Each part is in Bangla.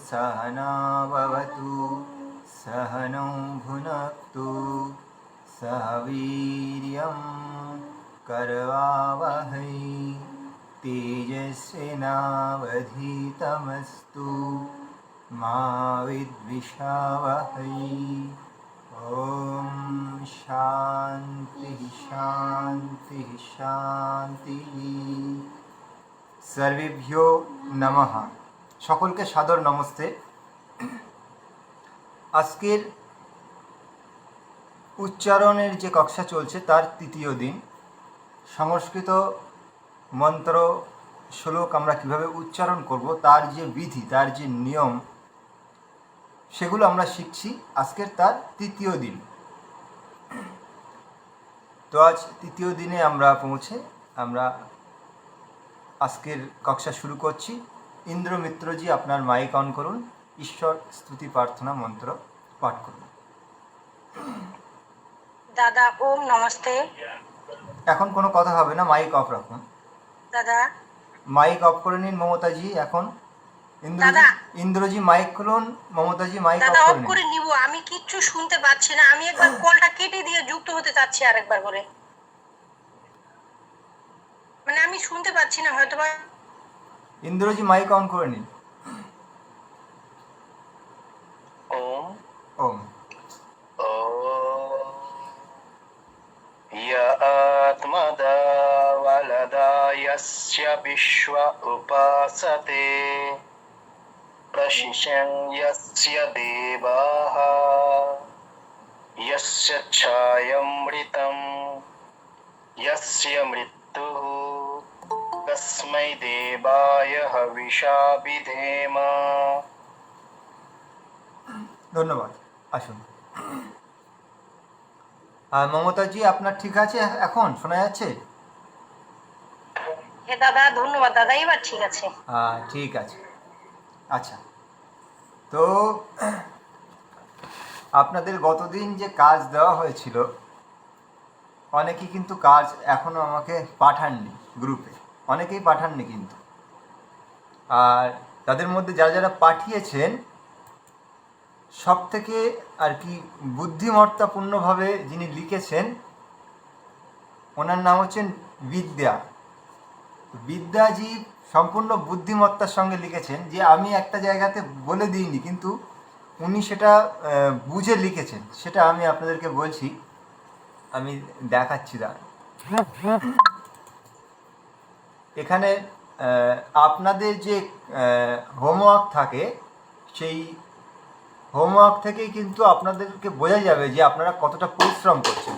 सहना भवतु सहनौ भुनक्तु सह वीर्यं करवावहै तेजस्विनावधीतमस्तु मा विद्विषावहै। ॐ शान्ति शान्ति शान्तिः। सर्वेभ्यो नमः। সকলকে সাদর নমস্তে। আজকের উচ্চারণের যে কক্ষা চলছে তার তৃতীয় দিন। সংস্কৃত মন্ত্র শ্লোক আমরা কিভাবে উচ্চারণ করব, তার যে বিধি, তার যে নিয়ম, সেগুলো আমরা শিখছি। আজকের তার তৃতীয় দিন। তো আজ তৃতীয় দিনে আমরা পৌঁছে আমরা আজকের কক্ষা শুরু করছি। ইন্দ্র মিত্রজি, আপনার মাইক অন করুন, ঈশ্বর স্তুতি প্রার্থনা মন্ত্র পাঠ করুন। দাদা ওম নমস্তে। এখন কোনো কথা হবে না, মাইক অফ রাখুন। দাদা মাইক অফ করে নিন মমতাজি। এখন ইন্দ্রজি মাইক খুলুন, মমতাজি মাইক অফ করে নিব। আমি কিচ্ছু শুনতে পাচ্ছি না। আমি একবার কলটা কেটে দিয়ে যুক্ত হতে চাচ্ছি আরেকবার করে। মানে আমি শুনতে পাচ্ছি না হয়তো। ইন্দ্রজি মাইক অন করে নিন। ওম ওম আত্মদা ওয়ালাদা ইয়স্য বিশ্ব উপাসতে প্রশিশং ইয়স্য দেবাঃ ইয়স্য ছায়মৃতম ইয়স্য মৃত্যুঃ তস্मै দেবায় হবিষা বিধেম। ধন্যবাদ। আসুন। মমতাজি, আপনার ঠিক আছে? এখন শোনা যাচ্ছে? হ্যাঁ দাদা, ধন্যবাদ দাদা, এবার ঠিক আছে। ঠিক আছে। আচ্ছা, তো আপনাদের গতদিন যে কাজ দেওয়া হয়েছিল, অনেকেই কিন্তু কাজ এখনও আমাকে পাঠাননি গ্রুপে, অনেকেই পাঠাননি কিন্তু। আর তাদের মধ্যে যারা যারা পাঠিয়েছেন, সব থেকে আর কি বুদ্ধিমত্তাপূর্ণভাবে যিনি লিখেছেন, ওনার নাম হচ্ছেন বিদ্যা। বিদ্যাজি সম্পূর্ণ বুদ্ধিমত্তার সঙ্গে লিখেছেন, যে আমি একটা জায়গাতে বলে দিইনি, কিন্তু উনি সেটা বুঝে লিখেছেন। সেটা আমি আপনাদেরকে বলছি, আমি দেখাচ্ছি। এখানে আপনাদের যে হোমওয়ার্ক থাকে, সেই হোমওয়ার্ক থেকেই কিন্তু আপনাদেরকে বোঝা যাবে যে আপনারা কতটা পরিশ্রম করছেন।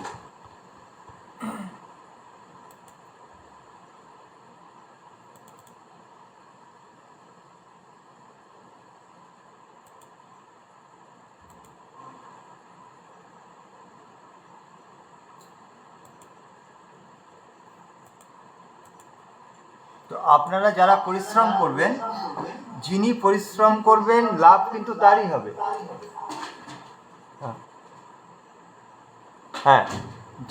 তো আপনারা যারা পরিশ্রম করবেন, যিনি পরিশ্রম করবেন, লাভ কিন্তু তারই হবে। হ্যাঁ,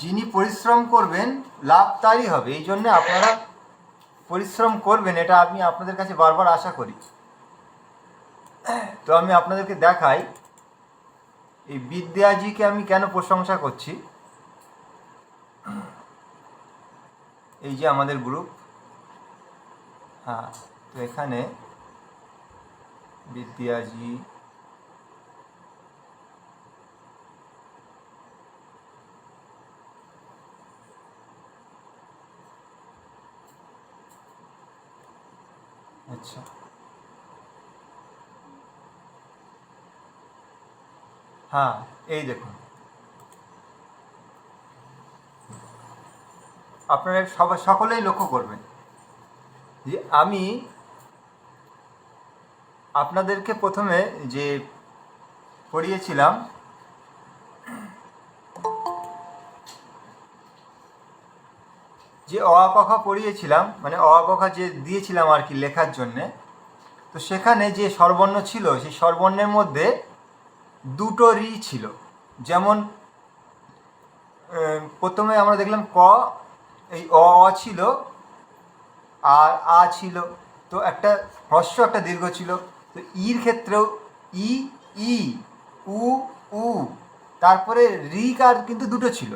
যিনি পরিশ্রম করবেন লাভ তারই হবে। এই জন্য আপনারা পরিশ্রম করবেন, এটা আমি আপনাদের কাছে বারবার আশা করি। তো আমি আপনাদেরকে দেখাই এই বিদ্যাজিকে আমি কেন প্রশংসা করছি। এই যে আমাদের গ্রুপ, হ্যাঁ, তো এখানে বিদ্যাজি, আচ্ছা, হ্যাঁ, এই দেখুন, আপনারা সকলেই লক্ষ্য করবেন যে আমি আপনাদেরকে প্রথমে যে পড়িয়েছিলাম, যে অ আ ক খ পড়িয়েছিলাম, মানে অ আ ক খ যে দিয়েছিলাম আর কি লেখার জন্যে, তো সেখানে যে স্বরবর্ণ ছিল সেই স্বরবর্ণের মধ্যে দুটো রি ছিল। যেমন প্রথমে আমরা দেখলাম ক, এই অ ছিল আর আ ছিল, তো একটা হ্রস্ব একটা দীর্ঘ ছিল। তো ইর ক্ষেত্রেও ই ই, উ উ, তারপরে রি কার কিন্তু দুটো ছিল,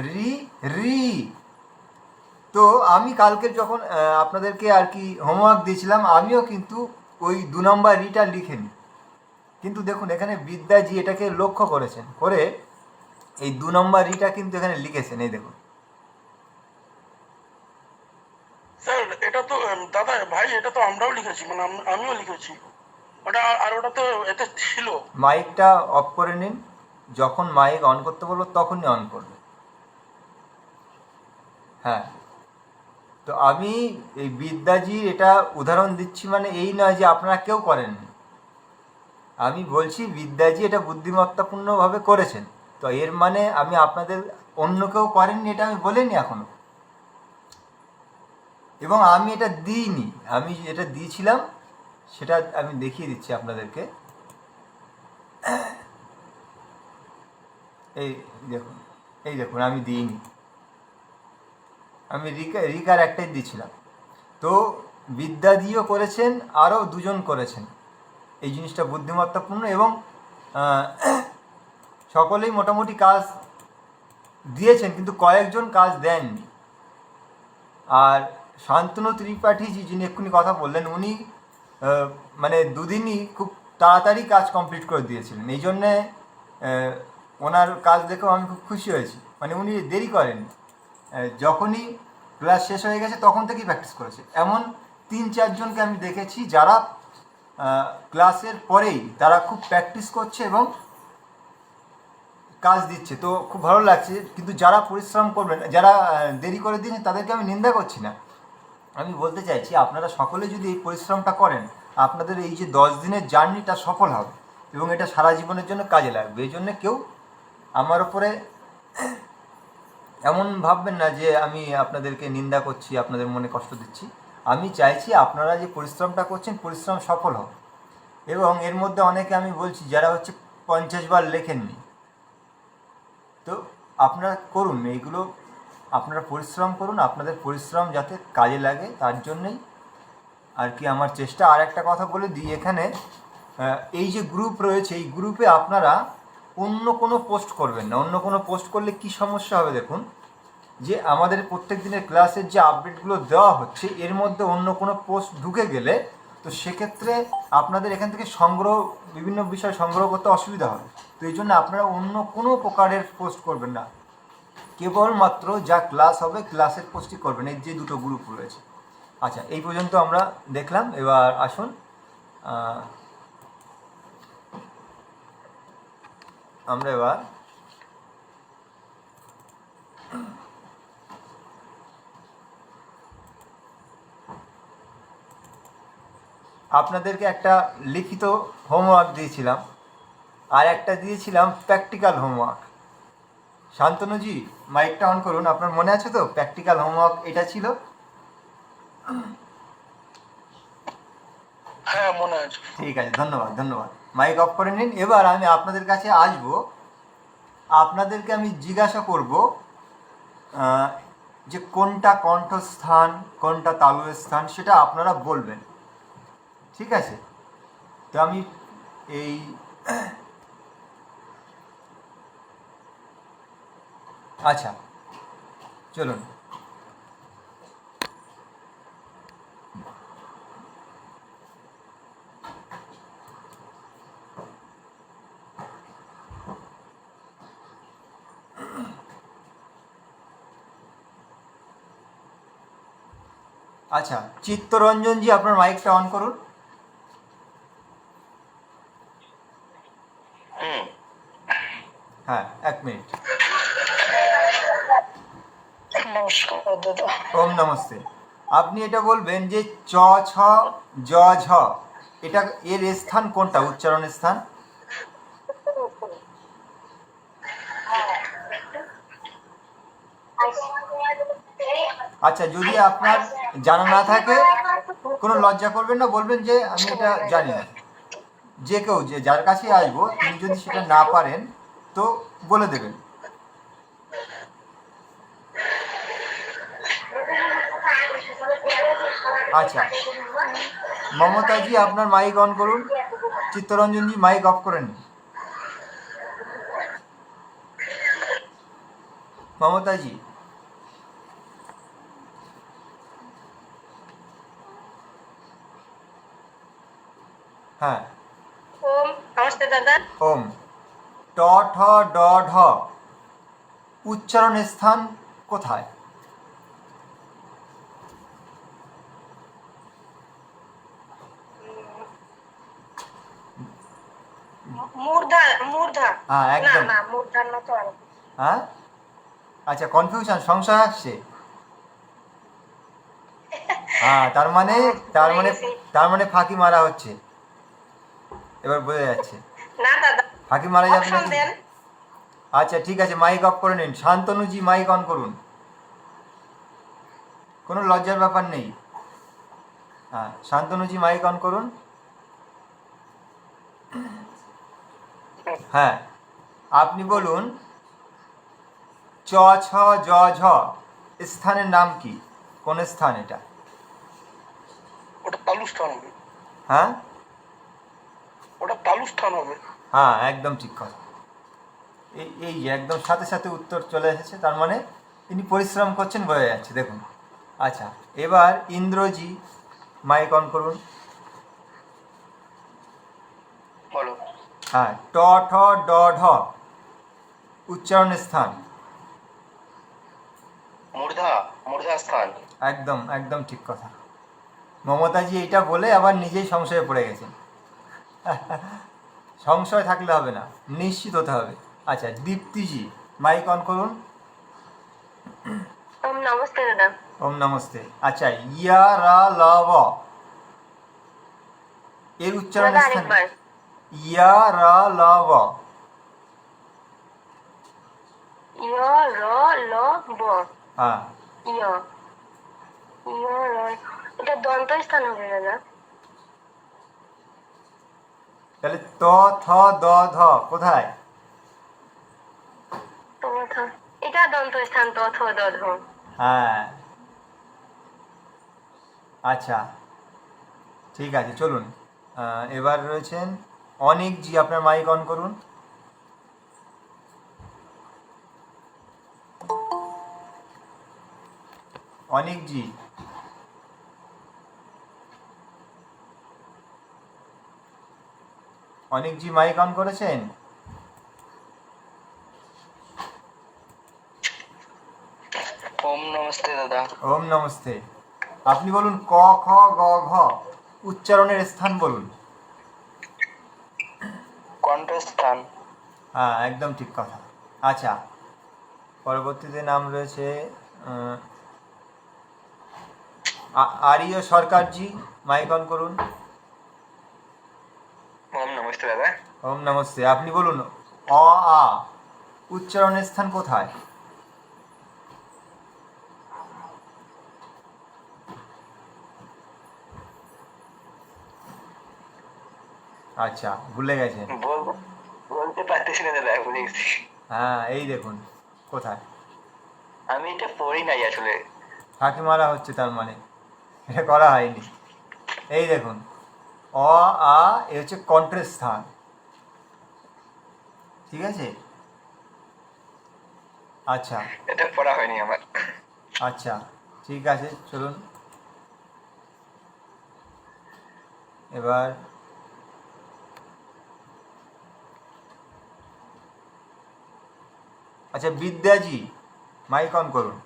রি রি। তো আমি কালকে যখন আপনাদেরকে আর কি হোমওয়ার্ক দিয়েছিলাম, আমিও কিন্তু ওই 2 নম্বর রিটা লিখিনি। কিন্তু দেখুন এখানে বিদ্যাজি এটাকে লক্ষ্য করেছেন, করে এই 2 নম্বর রিটা কিন্তু এখানে লিখেছেন, এই দেখুন। স্যার এটা তো দাদা ভাই এটা তো আমরাও লিখেছি, মানে আমিও লিখেছি ওটা, আর ওটা তো এতে ছিল। মাইকটা অফ করে নিন, যখন মাইক অন করতে বলবো তখনই অন করবে। হ্যাঁ, তো আমি এই বিদ্যাজির এটা উদাহরণ দিচ্ছি, মানে এই নয় যে আপনারা কেউ করেননি। আমি বলছি বিদ্যাজি এটা বুদ্ধিমত্তাপূর্ণভাবে করেছেন, তো এর মানে আমি আপনাদের অন্য কেউ করেননি এটা আমি বলিনি এখনো। এবং আমি এটা দিইনি, আমি যেটা দিয়েছিলাম সেটা আমি দেখিয়ে দিচ্ছি আপনাদেরকে। এই দেখুন, এই দেখুন আমি দিইনি, আমি রিকার একটাই দিয়েছিলাম। তো বিদ্যাদিও করেছেন, আরও দুজন করেছেন এই জিনিসটা বুদ্ধিমত্তাপূর্ণ, এবং সকলেই মোটামুটি কাজ দিয়েছেন, কিন্তু কয়েকজন কাজ দেননি। আর শান্তনু ত্রিপাঠী যিনি এক্ষুনি কথা বললেন, উনি মানে দুদিনই খুব তাড়াতাড়ি কাজ কমপ্লিট করে দিয়েছিলেন। এই জন্যে ওনার কাজ দেখেও আমি খুব খুশি হয়েছি, মানে উনি দেরি করেননি, যখনই ক্লাস শেষ হয়ে গেছে তখন থেকেই প্র্যাকটিস করেছে। এমন 3-4 জনকে আমি দেখেছি যারা ক্লাসের পরেই তারা খুব প্র্যাকটিস করছে এবং কাজ দিচ্ছে, তো খুব ভালো লাগছে। কিন্তু যারা পরিশ্রম করবেন, যারা দেরি করে দিয়েছেন, তাদেরকে আমি নিন্দা করছি না। আমি বলতে চাইছি আপনারা সকলে যদি এই পরিশ্রমটা করেন, আপনাদের এই যে 10 দিনের জার্নিটা সফল হবে এবং এটা সারা জীবনের জন্য কাজে লাগবে। এই জন্য কেউ আমার ওপরে এমন ভাববেন না যে আমি আপনাদেরকে নিন্দা করছি, আপনাদের মনে কষ্ট দিচ্ছি। আমি চাইছি আপনারা যে পরিশ্রমটা করছেন, পরিশ্রম সফল হোক। এবং এর মধ্যে অনেকে আমি বলছি যারা হচ্ছে 50 বার লেখেননি, তো আপনারা করুন এইগুলো, আপনারা পরিশ্রম করুন, আপনাদের পরিশ্রম যাতে কাজে লাগে তার জন্যই আর কি আমার চেষ্টা। আর একটা কথা বলে দিই, এখানে এই যে গ্রুপ রয়েছে, এই গ্রুপে আপনারা অন্য কোনো পোস্ট করবেন না। অন্য কোনো পোস্ট করলে কি সমস্যা হবে দেখুন, যে আমাদের প্রত্যেক দিনের ক্লাসের যে আপডেটগুলো দেওয়া হচ্ছে এর মধ্যে অন্য কোনো পোস্ট ঢুকে গেলে তো সেক্ষেত্রে আপনাদের এখান থেকে বিভিন্ন বিষয় সংগ্রহ করতে অসুবিধা হবে। তো এই জন্য আপনারা অন্য কোনো প্রকারের পোস্ট করবেন না, কেবলমাত্র যা ক্লাস হবে ক্লাসের পোস্টই করবেন, এই যে দুটো গ্রুপ রয়েছে। আচ্ছা, এই পর্যন্ত আমরা দেখলাম। এবার আসুন আমরা এবার আপনাদেরকে একটা লিখিত হোমওয়ার্ক দিয়েছিলাম, আর একটা দিয়েছিলাম প্র্যাকটিক্যাল হোমওয়ার্ক। শান্তনুজি মাইকটা অন করুন, আপনার মনে আছে তো প্র্যাকটিক্যাল হোমওয়ার্ক এটা ছিল? হ্যাঁ মনে আছে। ঠিক আছে, ধন্যবাদ ধন্যবাদ। মাইক অফ করে নিন। এবার আমি আপনাদের কাছে আসব, আপনাদেরকে আমি জিজ্ঞাসা করব যে কোনটা কণ্ঠস্থান কোনটা তালুর স্থান, সেটা আপনারা বলবেন, ঠিক আছে? তো আমি এই আচ্ছা চলুন, আচ্ছা চিত্তরঞ্জনজি আপনার মাইকটা অন করুন। হ্যাঁ, 1 মিনিট। নমস্কার দাদা। ওম নমস্তে। আপনি এটা বলবেন যে চ ছ জ ঝ, এটা এর স্থান কোনটা, উচ্চারণের স্থান? আচ্ছা, যদি আপনার জানা না থাকে কোনো লজ্জা করবেন না, বলবেন যে আমি এটা জানি না। যে কেউ যে যার কাছে আসবো তিনি যদি সেটা না পারেন তো বলে দেবেন। আচ্ছা, মমতাজি আপনার মাইক অন করুন, চিত্তরঞ্জনজি মাইক অফ করে নিন। মমতাজি, হ্যাঁ। ওম নমস্তে দাদা। ওম। ট ঠ ড ঢ উচ্চারণ স্থান কোথায়? মূর্ধা মূর্ধা। হ্যাঁ, না একদম। না মূর্ধা না তো আরো। হ্যাঁ, আচ্ছা, কনফিউশন, সংশয় আসছে। হ্যাঁ, তার মানে ফাঁকি মারা হচ্ছে, এবার বোঝা যাচ্ছে। না দাদা, ফাঁকি মারা যাবে না অপশন কি? দেন। আচ্ছা ঠিক আছে, মাইক অফ করে নিন। শান্তনুজি মাইক অন করুন, কোনো লজ্জার ব্যাপার নেই। হ্যাঁ, শান্তনুজি মাইক অন করুন। হ্যাঁ, আপনি বলুন চ ছ জ ঝ স্থানের নাম কি? কোন স্থান এটা? ওটা তালু স্থান হবে। হ্যাঁ ওটা তালু স্থান হবে। হ্যাঁ, একদম ঠিক কথা। এই যে একদম সাথে সাথে উত্তর চলে এসেছে, তার মানে তিনি পরিশ্রম করছেন, বোঝা যাচ্ছে। দেখুন। আচ্ছা, এবার ইন্দ্রজি মাইক অন করুন। বলো। হ্যাঁ, ট ঠ ড ঢ উচ্চারণ স্থান। মূর্ধা, মূর্ধা স্থান। একদম একদম ঠিক কথা। মমতাজি এইটা বলে আবার নিজেই সংশয়ে পড়ে গেছেন। সংশয় থাকলে হবে না, নিশ্চিত হতে হবে। আচ্ছা, দীপ্তিজি মাইক অন করুন। ওম নমস্তে দাদা। ওম নমস্তে। আচ্ছা, ইয়া রা ল ব এর উচ্চারণ দাদা স্থান। আরেকবার। ইয়া রা ল ব। ইয় র ল ব। হ্যাঁ, ইয় ইয় র। এটা দন্ত স্থান হবে দাদা। তাহলে ত থ দ ধ কোথায়? তো এটা দন্ত স্থান তো থ দ ধ। হ্যাঁ, আচ্ছা ঠিক আছে, চলুন। এবার রয়েছেন অনিকজি, আপনার মাইক অন করুন। অনিকজি, অনিকজি মাইক অন করেছেন? ওম নমস্তে দাদা। ওম নমস্তে। আপনি বলুন ক খ গ ঘ উচ্চারণের স্থান বলুন। কণ্ঠস্থান। হ্যাঁ, একদম ঠিক কথা। আচ্ছা, পরবর্তীতে নাম রয়েছে আর্য সরকারজি, মাইক অন করুন। ওম নমস্তে দাদা। ওম নমস্তে। আপনি বলুন অ আ উচ্চারণের স্থান কোথায়? আচ্ছা, ভুলে গেছেন। বলতে পারতেছি না দাদা, ভুলে গেছি। হ্যাঁ, এই দেখুন কোথায়। আমি এটা পড়ি নাই আসলে। ফাঁকি মারা হচ্ছে, তার মানে এটা করা হয়নি। এই দেখুন, অ আ এ হচ্ছে কণ্ঠের স্থান, ঠিক আছে। আচ্ছা এটা পড়া হয়নি আমার। আচ্ছা ঠিক আছে, চলুন। এবার আচ্ছা, বিদ্যাজি মাইক অন করুন।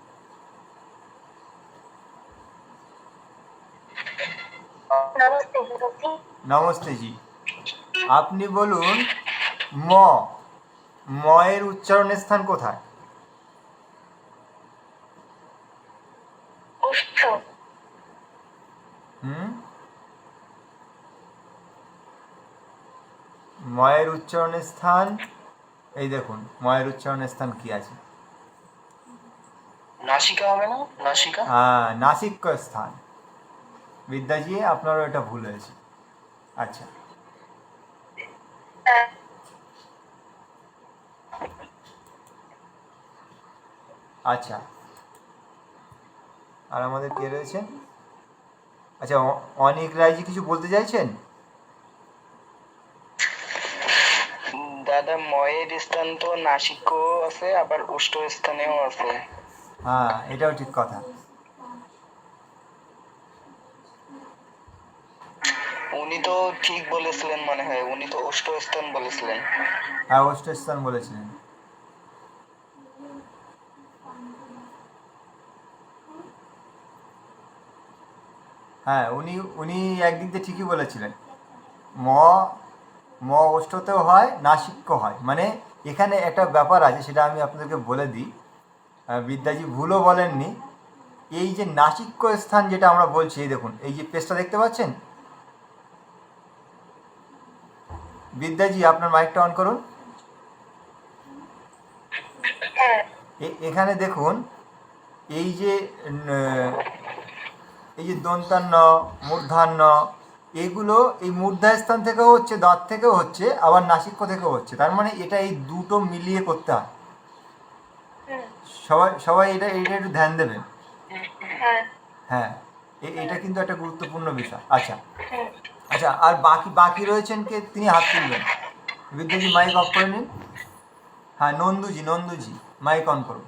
নমস্তে গুরুজি। নমস্তে জি। আপনি বলুন ম ম এর উচ্চারণের স্থান কোথায়? উষ্ঠ। ময়ের উচ্চারণের স্থান, এই দেখুন ময়ের উচ্চারণের স্থান কি আছে? নাসিকা হবে না? নাসিকা। হ্যাঁ, নাসিক্য স্থান। বিদ্যাজি আপনারও এটা ভুল হয়েছে। আচ্ছা, আচ্ছা, আর আমাদের কে রয়েছে? আচ্ছা, অনিক রায়জি কিছু বলতে চাইছেন? দাদা ময়ের স্থান তো নাসিকও আছে, আবার উষ্ঠ স্থানেও আছে। হ্যাঁ, এটাও ঠিক কথা। উনি তো ঠিক বলেছিলেন মনে হয়, উনি তো উষ্ঠ স্থান বলেছিলেন। হ্যাঁ, ওষ্ঠস্থান বলেছিলেন। হ্যাঁ, উনি উনি একদিক দিয়ে ঠিকই বলেছিলেন। ম ম ওষ্ঠতেও হয়, নাসিক্য হয়। মানে এখানে একটা ব্যাপার আছে, সেটা আমি আপনাদেরকে বলে দিই। বিদ্যাজি ভুলও বলেননি। এই যে নাসিক্য স্থান যেটা আমরা বলছি, এই দেখুন, এই যে পেজটা দেখতে পাচ্ছেন, বিদ্যাজি আপনার মাইকটা অন করুন। হ্যাঁ এখানে দেখুন, এই যে এই যে দন্তান্ন, মূর্ধান্য, এগুলো এই মূর্ধাস্থান থেকেও হচ্ছে, দাঁত থেকেও হচ্ছে, আবার নাসিক্য থেকেও হচ্ছে। তার মানে এটা এই দুটো মিলিয়ে করতে হয়। হুম, সবাই সবাই এটা এইটা একটু ধ্যান দেবেন। হ্যাঁ হ্যাঁ, এটা কিন্তু একটা গুরুত্বপূর্ণ বিষয়। আচ্ছা, হুম। আচ্ছা, আর বাকি বাকি রয়েছেন কে? তিনি হাত তুলবেন। বিদ্যাজি মাইক অফ করে নিন। হ্যাঁ, নন্দুজি মাইক অন করুন।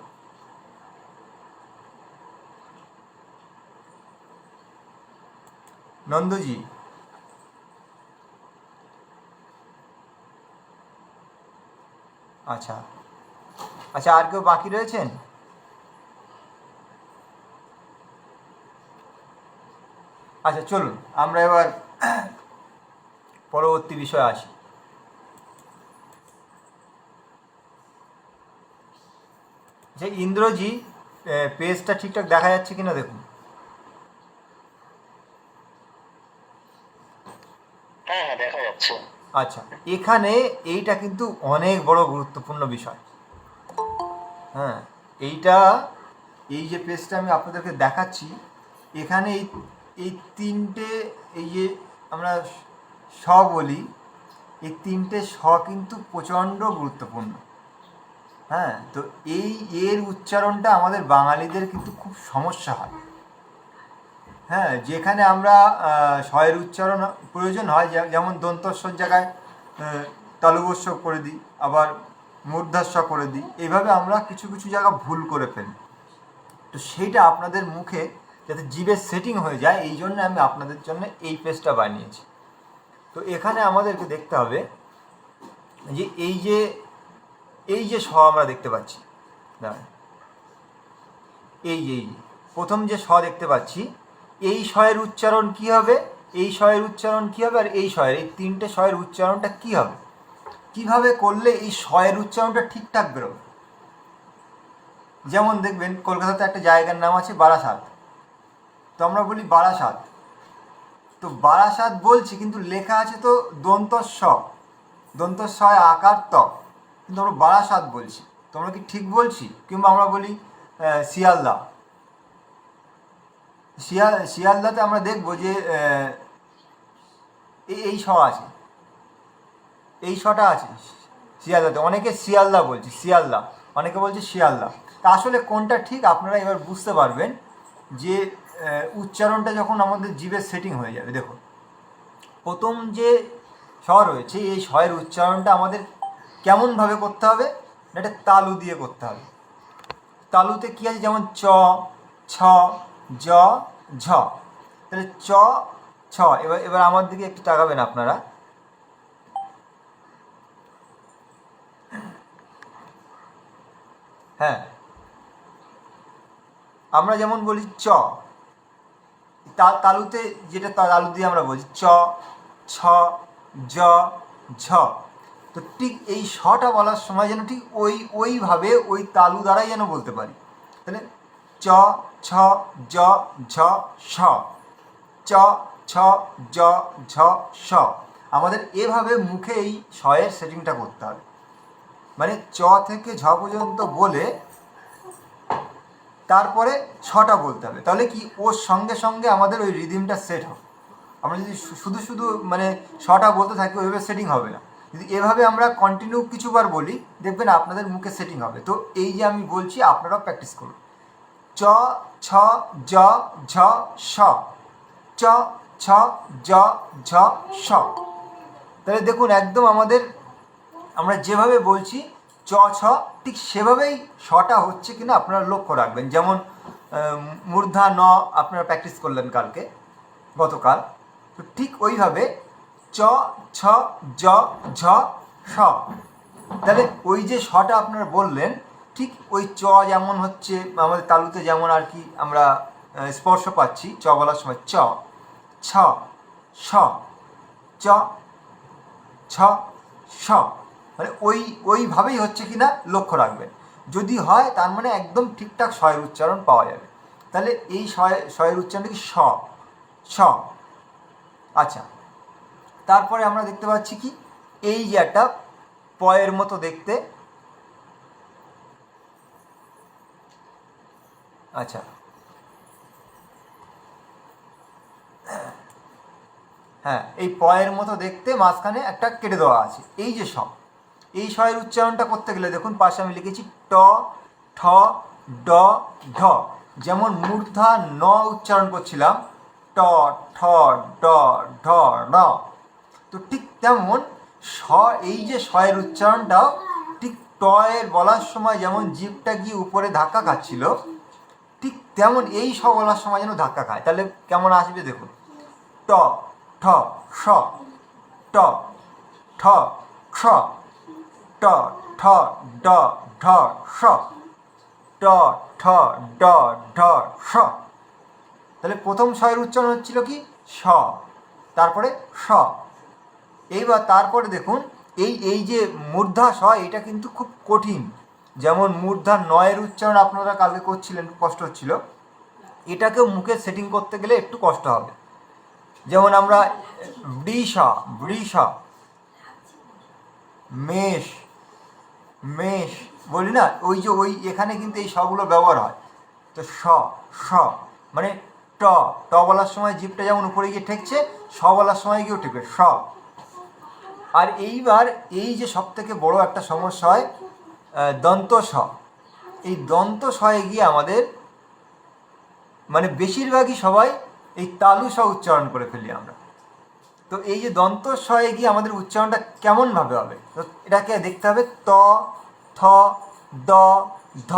নন্দুজি, আচ্ছা, আচ্ছা, আর কেউ বাকি রয়েছেন? আচ্ছা, চলুন আমরা এবার পরবর্তী বিষয়ে আসি। যে ইন্দ্রজি, পেজটা ঠিকঠাক দেখা যাচ্ছে কিনা দেখুন। হ্যাঁ হ্যাঁ, দেখা যাচ্ছে। আচ্ছা, এখানে এইটা কিন্তু অনেক বড় গুরুত্বপূর্ণ বিষয়। হ্যাঁ, এইটা, এই যে পেজটা আমি আপনাদেরকে দেখাচ্ছি, এখানে এই এই তিনটে, এই যে আমরা স বলি, এই তিনটে স কিন্তু প্রচণ্ড গুরুত্বপূর্ণ। হ্যাঁ, তো এর উচ্চারণটা আমাদের বাঙালিদের কিন্তু খুব সমস্যা হয়। হ্যাঁ, যেখানে আমরা স্বয়ের উচ্চারণ প্রয়োজন হয়, যেমন দন্তস্বর জায়গায় তালুবস্য করে দিই, আবার মূর্ধাস্ব করে দিই, এইভাবে আমরা কিছু কিছু জায়গা ভুল করে ফেলি। তো সেইটা আপনাদের মুখে যাতে জিভের সেটিং হয়ে যায়, এই জন্য আমি আপনাদের জন্য এই পেজটা বানিয়েছি। তো এখানে আমাদেরকে দেখতে হবে যে এই যে স আমরা দেখতে পাচ্ছি, দাঁড়ান, এই যে প্রথম যে স দেখতে পাচ্ছি, এই শয়ের উচ্চারণ কি হবে, এই শয়ের উচ্চারণ কি হবে, আর এই শয়ের, এই তিনটে শয়ের উচ্চারণটা কি হবে, কিভাবে করলে এই শয়ের উচ্চারণটা ঠিকঠাক বেরোবে। যেমন দেখবেন, কলকাতাতে একটা জায়গার নাম আছে বারাসাত। তো আমরা বলি বারাসাত, তো বারাসাত বলছি, কিন্তু লেখা আছে তো দন্তস্ব আকার ত, কিন্তু আমরা বারাসাত বলছি। তোমরা কি ঠিক বলছি? কিংবা আমরা বলি শিয়ালদা। শিয়ালদাতে আমরা দেখবো যে এই স আছে, এই শটা আছে শিয়ালদাতে। অনেকে শিয়ালদা বলছি, শিয়ালদা, অনেকে বলছে শিয়ালদা। তা আসলে কোনটা ঠিক আপনারা এবার বুঝতে পারবেন যে উচ্চারণটা যখন আমাদের জিভের সেটিং হয়ে যাবে। দেখুন, প্রথম যে স রয়েছে, এই শয়ের উচ্চারণটা আমাদের কেমনভাবে করতে হবে, এটা তালু দিয়ে করতে হবে। তালুতে কী আছে, যেমন চ, ছ, জ, ঝ। তাহলে চ, ছ, এবার আমার দিকে একটু তাকাবেন আপনারা। হ্যাঁ, আমরা যেমন বলি চ, তালুতে যেটা তালু দিয়ে আমরা বলছি চ, ছ, জ, ঝ। তো ঠিক এই শটা বলার সময় যেন ঠিক ওইভাবে ওই তালু দ্বারাই যেন বলতে পারি। তাহলে চ, ছ, জ, ঝ, স, চ, ছ, জ, ঝ, স। আমাদের এভাবে মুখে এই শয়ের সেটিংটা করতে হবে। মানে চ থেকে ঝ পর্যন্ত বলে তারপরে ছটা বলতে হবে, তাহলে কি ওর সঙ্গে সঙ্গে আমাদের ওই রিদিমটা সেট হবে। আমরা যদি শুধু শুধু মানে ছটা বলতে থাকি ওইভাবে সেটিং হবে না। যদি এভাবে আমরা কন্টিনিউ কিছুবার বলি দেখবেন আপনাদের মুখে সেটিং হবে। তো এই যে আমি বলছি আপনারাও প্র্যাকটিস করুন। চ ছ জ ঝ স, চ ছ জ ঝ স। তাহলে দেখুন একদম আমরা যেভাবে বলছি চ ছ ঠিক সেভাবেই শটা হচ্ছে কিনা আপনারা লক্ষ্য রাখবেন। যেমন মূর্ধা ন আপনারা প্র্যাকটিস করলেন গতকাল, তো ঠিক ওইভাবে চ ছ জ ঝ স। তাহলে ওই যে শটা আপনারা বললেন ঠিক ওই চ যেমন হচ্ছে আমাদের তালুতে যেমন আর কি আমরা স্পর্শ পাচ্ছি চ বলার সময় চ ছ স, চ ছ স, মানে ওইভাবেই হচ্ছে কিনা লক্ষ্য রাখবেন। যদি হয় তার মানে একদম ঠিকঠাক শয়ের উচ্চারণ পাওয়া যাবে। তাহলে এই শয়ের উচ্চারণটা কি স স। আচ্ছা, তারপরে আমরা দেখতে পাচ্ছি কি এই যে একটা পয়ের মতো দেখতে, আচ্ছা হ্যাঁ এই পয়ের মতো দেখতে মাঝখানে একটা কেটে দেওয়া আছে, এই যে স। এই শয়ের উচ্চারণটা করতে গেলে দেখুন পাশে আমি লিখেছি ট ঠ ড ঢ। যেমন মূর্ধা ন উচ্চারণ করছিলাম ট ঠ ড ঢ ন, তো ঠিক তেমন এই যে শয়ের উচ্চারণটাও ঠিক টয়ের বলার সময় যেমন জিভটা গিয়ে উপরে ধাক্কা খাচ্ছিল ঠিক তেমন এই স বলার সময় যেন ধাক্কা খায়। তাহলে কেমন আসবে দেখুন, ট ঠ স, ট ঠ স, ট ঠ ড ঢ স, ট ঠ ড ঢ স। তাহলে প্রথম শয়ের উচ্চারণ হচ্ছিল কি স, তারপরে স। এইবার তারপরে দেখুন এই যে মূর্ধা স এটা কিন্তু খুব কঠিন। যেমন মূর্ধা নয়ের উচ্চারণ আপনারা কালকে করছিলেন, কষ্ট হচ্ছিল, এটাকেও মুখে সেটিং করতে গেলে একটু কষ্ট হবে। যেমন আমরা বৃষা বৃষা, মেষ মেষ বলি না, ওই যে এখানে কিন্তু এই সবগুলো ব্যবহার হয়। তো স স মানে ট ট বলার সময় জিভটা যেমন উপরে গিয়ে ঠেকছে স বলার সময় গিয়েও ঠেকবে স। আর এইবার এই যে সব থেকে বড় একটা সমস্যা হয় দন্ত স। এই দন্ত সয়ে গিয়ে আমাদের মানে বেশিরভাগই সবাই এই তালু স উচ্চারণ করে ফেলি আমরা। তো এই যে দন্ত সয়ে গিয়ে আমাদের উচ্চারণটা কেমনভাবে হবে, তো এটাকে দেখতে হবে ত থ দ ধ।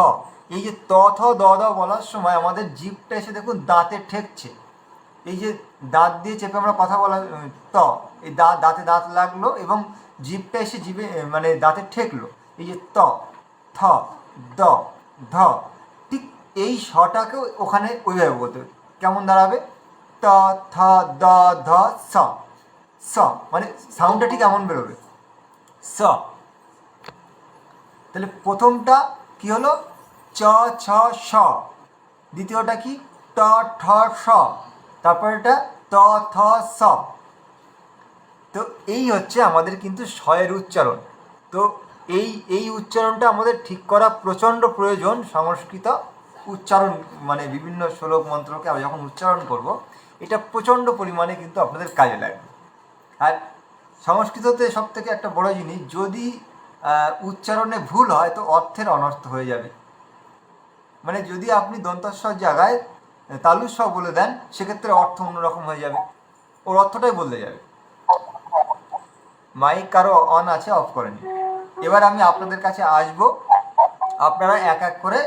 এই যে ত থ দ দ বলার সময় আমাদের জিভটা এসে দেখুন দাঁতে ঠেকছে। এই যে দাঁত দিয়ে চেপে আমরা কথা বলা ত, এই দাঁতে দাঁত লাগলো এবং জিভটা এসে জিভে মানে দাঁতে ঠেকলো। এই যে ত থ দ ধ, ঠিক এই শটাকেও ওখানে ওইভাবে বলতে হবে। কেমন দাঁড়াবে ত থ দ ধ স স, মানে সাউন্ডটা ঠিক এমন বেরোবে স। তাহলে প্রথমটা কি হলো চ ছ স, দ্বিতীয়টা কি ট ঠ স, তারপর এটা ত থ স। তো এই হচ্ছে আমাদের কিন্তু শয়ের উচ্চারণ। তো এই উচ্চারণটা আমাদের ঠিক করা প্রচণ্ড প্রয়োজন। সংস্কৃত উচ্চারণ মানে বিভিন্ন শ্লোক মন্ত্রকে আমরা যখন উচ্চারণ করব এটা প্রচণ্ড পরিমাণে কিন্তু আপনাদের কাজে লাগবে। আর সংস্কৃততে সব থেকে একটা বড় জিনিস, যদি উচ্চারণে ভুল হয় তো অর্থের অনর্থ হয়ে যাবে। মানে যদি আপনি দন্তস্বর জায়গায় তালুস বলে দেন সেক্ষেত্রে অর্থ অন্যরকম হয়ে যাবে, ওর অর্থটাই বদলে যাবে। মাইক কারো অন আছে, অফ করেনি। এবার আমি আপনাদের কাছে আসব, আপনারা এক এক করে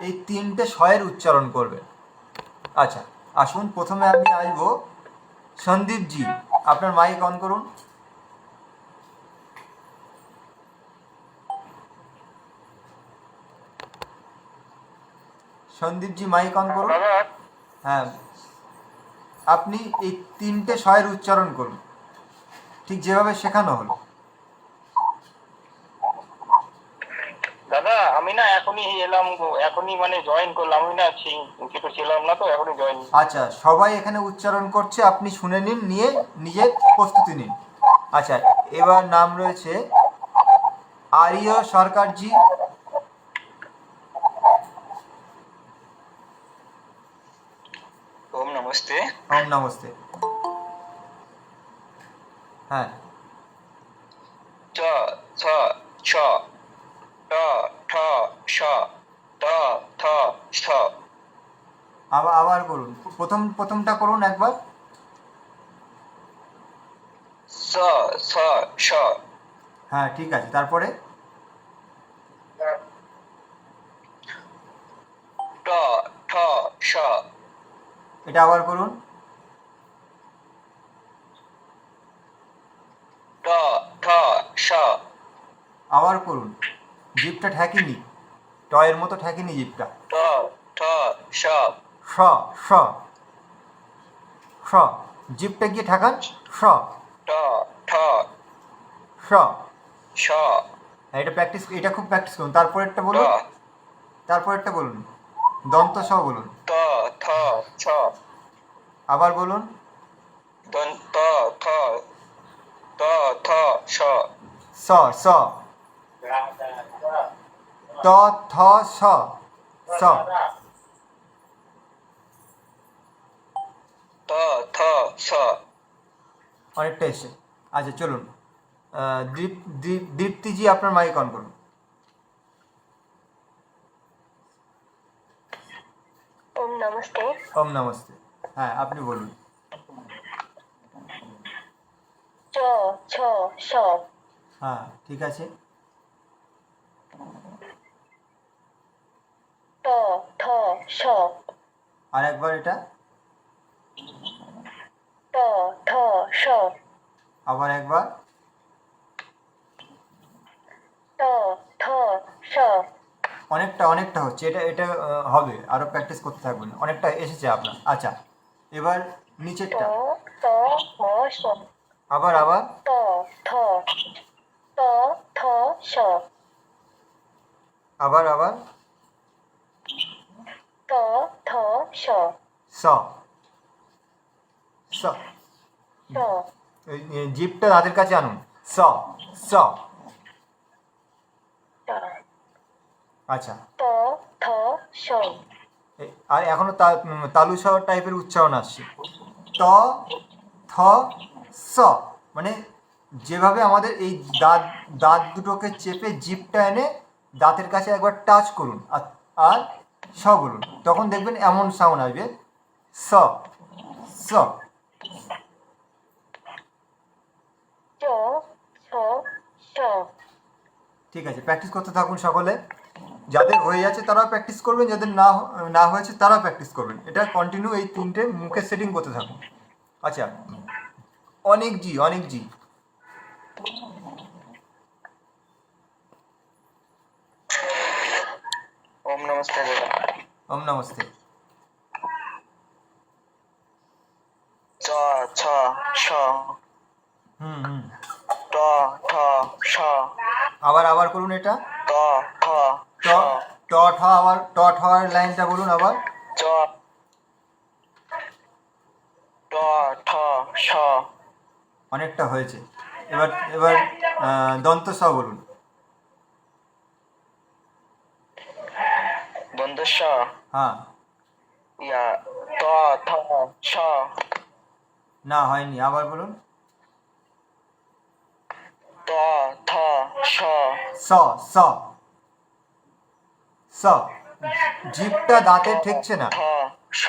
এই তিনটে শয়ের উচ্চারণ করবেন। আচ্ছা আসুন, প্রথমে আমি আসব সন্দীপজি, আপনার মাইক অন করুন। সন্দীপজি মাইক অন করুন। হ্যাঁ, আপনি এই তিনটে শয়ের উচ্চারণ করুন ঠিক যেভাবে শেখানো হলো। দাদা আমি না এখনই এলাম, এখনই মানে জয়েন করলাম, আমি না কিছু ছিলাম না তো এখনই জয়েন। আচ্ছা, সবাই এখানে উচ্চারণ করছে, আপনি শুনে নিন, নিয়ে নিজের প্রস্তুতি নিন। আচ্ছা, এবার নাম রয়েছে আর্য সরকারজি, নমস্তে। হ্যাঁ, চ ছ ছ ট ঠ স ট থ স আবার করুন, প্রথমটা করুন একবার। স স স হ্যাঁ ঠিক আছে, তারপরে ট ঠ স এটা আবার করুন। ট ঠ স আবার করুন, জিভটা ঠেকেনি, ট এর মতো ঠেকেনি জিভটা। ট ঠ স স স স, জিভটা গিয়ে ঠেকান, স ট ঠ স। স হ্যাঁ, এটা খুব প্র্যাকটিস করুন। তারপরেরটা ট বলুন, তারপরেরটা বলুন, দন্ত স বলুন। ত থ ছ আবার বলুন, ত থ ত থ স স স, ত থ স স, ত থ স অনেকটা এসে। আচ্ছা চলুন, দীপ্তিজি আপনার মাইক অন করুন। ওম নমস্তে। ওম নমস্তে। হ্যাঁ আপনি বলুন। চ ছ স হ্যাঁ ঠিক আছে। ট ঠ স আর একবার এটা, ট ঠ স আবার একবার, ট ঠ স অনেকটা হচ্ছে, এটা হবে, আরও প্র্যাকটিস করতে থাকবেন, অনেকটা এসেছে আপনার। আচ্ছা এবার ট নিচেরটা, ট ঠ স আবার ট ঠ ট ঠ স আবার ট ঠ স স স, স জিভটা দাঁতের কাছে আনুন, স স। ট আচ্ছা, ট ঠ স আর এখনো তালু স টাইপের উচ্চারণ আসছে, ত থ স, মানে যেভাবে আমাদের এই দাঁত দুটোকে চেপে জিভটা এনে দাঁতের কাছে একবার টাচ করুন, আর স বলুন, তখন দেখবেন এমন সাউন্ড আসবে, স স। চ ছ স ঠিক আছে, প্র্যাকটিস করতে থাকুন সকলে। যাদের হয়ে যাচ্ছে তারাও প্র্যাকটিস করবেন, যাদের না হয়েছে তারাও প্র্যাকটিস করবেন। এটা কন্টিনিউ এই তিনটে মুখের সেটিং করতে থাকুন। আচ্ছা, অনেক জি। ওম নমস্তে দাদা। ওম নমস্তে। চ ছ স হুম, ট ঠ স আবার করুন এটা, ট ঠ ট স ট ঠ, আবার ট ঠ এর লাইনটা বলুন আবার, চ ট ঠ স অনেকটা হয়েছে। এবার দন্ত স বলুন। দন্ত স হ্যাঁ, ইয়া ট ঠ স না হয়নি, আবার বলুন, ট ঠ স স স স, জিভটা দাঁতে ঠেকছে না। ঠ স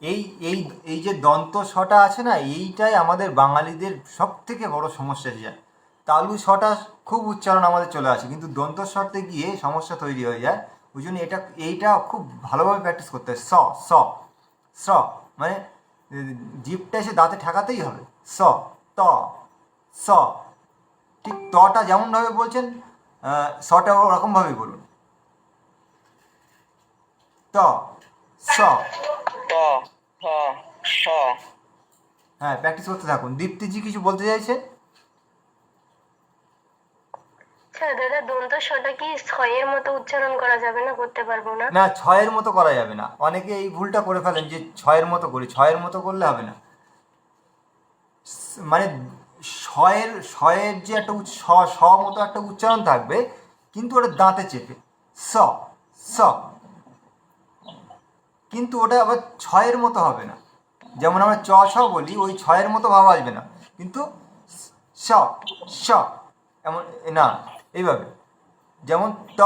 এই এই এই যে দন্ত ছটা আছে না, এইটাই আমাদের বাঙালিদের সব থেকে বড় সমস্যা হয়ে যায়। তালু ছটা খুব উচ্চারণ আমাদের চলে আসে, কিন্তু দন্ত স্বরতে গিয়ে সমস্যা তৈরি হয়ে যায়। ওই জন্য এইটা খুব ভালোভাবে প্র্যাকটিস করতে হয়। স স স, মানে জিভটা এসে দাঁতে ঠেকাতেই হবে। স ত স, ঠিক তটা যেমনভাবে বলছেন সটা ওরকমভাবেই বলুন। ত স, ট ঠ স হ্যাঁ প্র্যাকটিস করতে থাকুন। দীপ্তিজি কিছু বলতে চাইছে? আচ্ছা দাদা, দন্ত সটা কি ছয়ের মতো উচ্চারণ করা যাবে না? করতে পারবো না? না, ছয়ের মতো করা যাবে না। অনেকে এই ভুলটা করে ফেলেন যে ছয়ের মতো করি, ছয়ের মতো করলে হবে না। মানে ছয়ের যে একটা স মতো একটা উচ্চারণ থাকবে, কিন্তু ওটা দাঁতে চেপে, স স, কিন্তু ওটা আবার ছয়ের মতো হবে না। যেমন আমরা চ ছ বলি, ওই ছয়ের মতো ভাব আসবে না, কিন্তু স স এমন না, এইভাবে, যেমন ত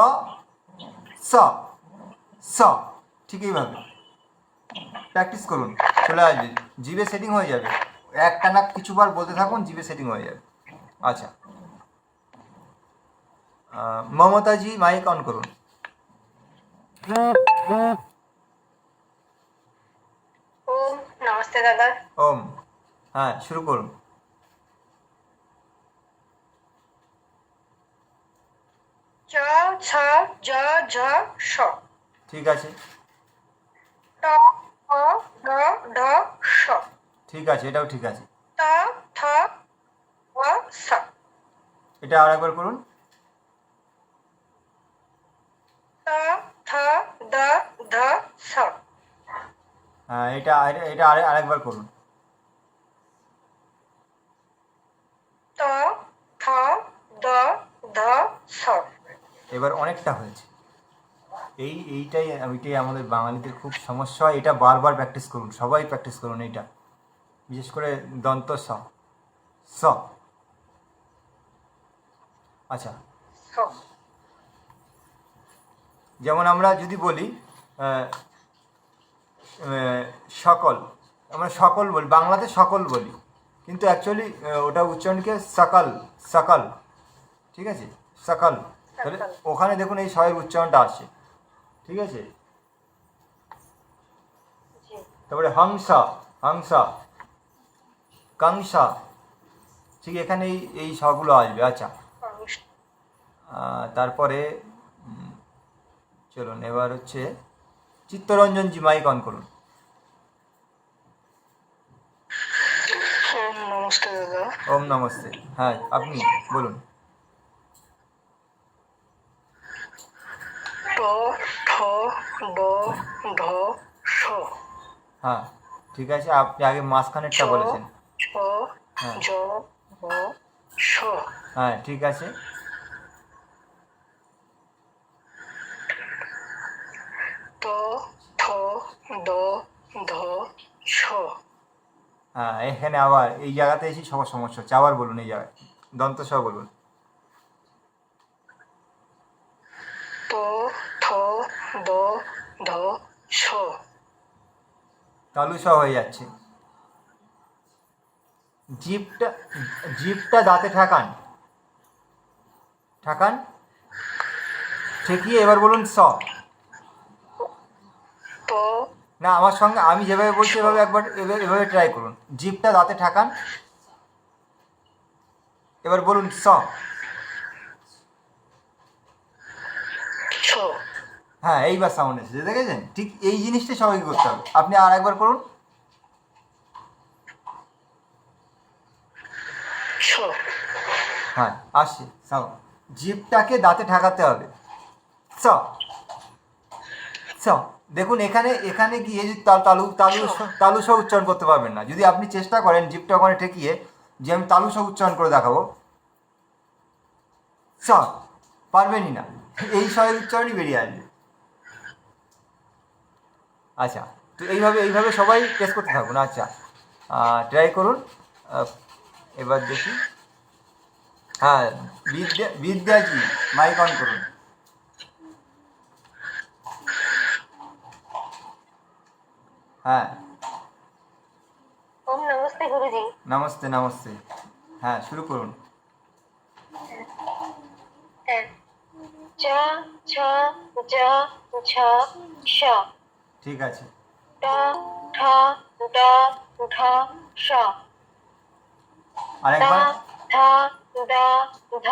স স, ঠিক এইভাবে প্র্যাকটিস করুন, চলে আসবে, জিভে সেটিং হয়ে যাবে। একটানা কিছুবার বলতে থাকুন, জিভে সেটিং হয়ে যাবে। আচ্ছা, মমতাজি মাইক অন করুন। ওম নমস্তে দাদা। ওম, হ্যাঁ শুরু করুন। চ ছ জ ঝ স। ঠিক আছে, ট ঠ ড ঢ স। ঠিক আছে, এটাও ঠিক আছে। ত থ ও স। এটা আর একবার করুন। ত থ দ ধ স। হ্যাঁ, এটা এটা আরেকবার করুন। ত থ দ ধ স। এবার অনেকটা হয়েছে। এইটাই আমাদের বাঙালিদের খুব সমস্যা হয়। এটা বারবার প্র্যাকটিস করুন, সবাই প্র্যাকটিস করুন এইটা, বিশেষ করে দন্ত স স। আচ্ছা, স। যেমন আমরা যদি বলি সকল, আমরা সকল বলি, বাংলাতে সকল বলি, কিন্তু অ্যাকচুয়ালি ওটা উচ্চারণকে সকাল সকাল, ঠিক আছে, সকাল। তাহলে ওখানে দেখুন এই শয়ের উচ্চারণটা আসছে, ঠিক আছে। জি। তারপরে হংসা হংসা, কাংসা, ঠিক এখানে এই শগুলো আসবে। আচ্ছা, তারপরে চলুন, এবার হচ্ছে চিত্তরঞ্জন জি মাইক অন করুন। ওম নমস্তে দাদা। ওম নমস্তে, হ্যাঁ আপনি বলুন। ট ঠ ড ঢ স। হ্যাঁ ঠিক আছে, আপনি আগে মাঝখানেরটা বলেছেন। ছ হ্যাঁ জ হ স। হ্যাঁ ঠিক আছে, ত থ দ ধ স। হ্যাঁ এখানে আবার এই জায়গাতে এসে সবার সমস্যা হচ্ছে, আবার বলুন এই জায়গায় দন্ত সহ বলুন। ত থ দ ধ স। তালু সহ হয়ে যাচ্ছে। জিভটা দাঁতে ঠাকান, ঠাকান, ঠেকিয়ে এবার বলুন স। ত না, আমার সঙ্গে আমি যেভাবে বলছি এভাবে একবার এভাবে ট্রাই করুন। জিভটা দাঁতে ঠাকান, এবার বলুন স। ছ। হ্যাঁ এইবার সাউন্ড এসেছে, দেখেছেন? ঠিক এই জিনিসটা সবাইকে করতে হবে। আপনি আর একবার করুন। ছ। হ্যাঁ আসছে সাউন্ড। জিভটাকে দাঁতে ঠাকাতে হবে, স স। দেখুন এখানে গিয়ে যদি তালু সহ উচ্চারণ করতে পারবেন না। যদি আপনি চেষ্টা করেন জিভটা ওখানে ঠেকিয়ে যে আমি তালু সহ উচ্চারণ করে দেখাবো, স, পারবেনই না, এই সহের উচ্চারণই বেরিয়ে আসবে। আচ্ছা, তো এইভাবে সবাই টেস্ট করতে থাকুন। আচ্ছা, ট্রাই করুন। এবার দেখি, হ্যাঁ বিদ্যাজি মাইক অন করুন। হ্যাঁ ওম নমস্তে গুরুজি। নমস্তে নমস্তে, হ্যাঁ শুরু করুন। হ্যাঁ। চ ছ জ ঝ স। ঠিক আছে, ট ঠ ড ঢ স। ট আরেকবার। থ দ ধ।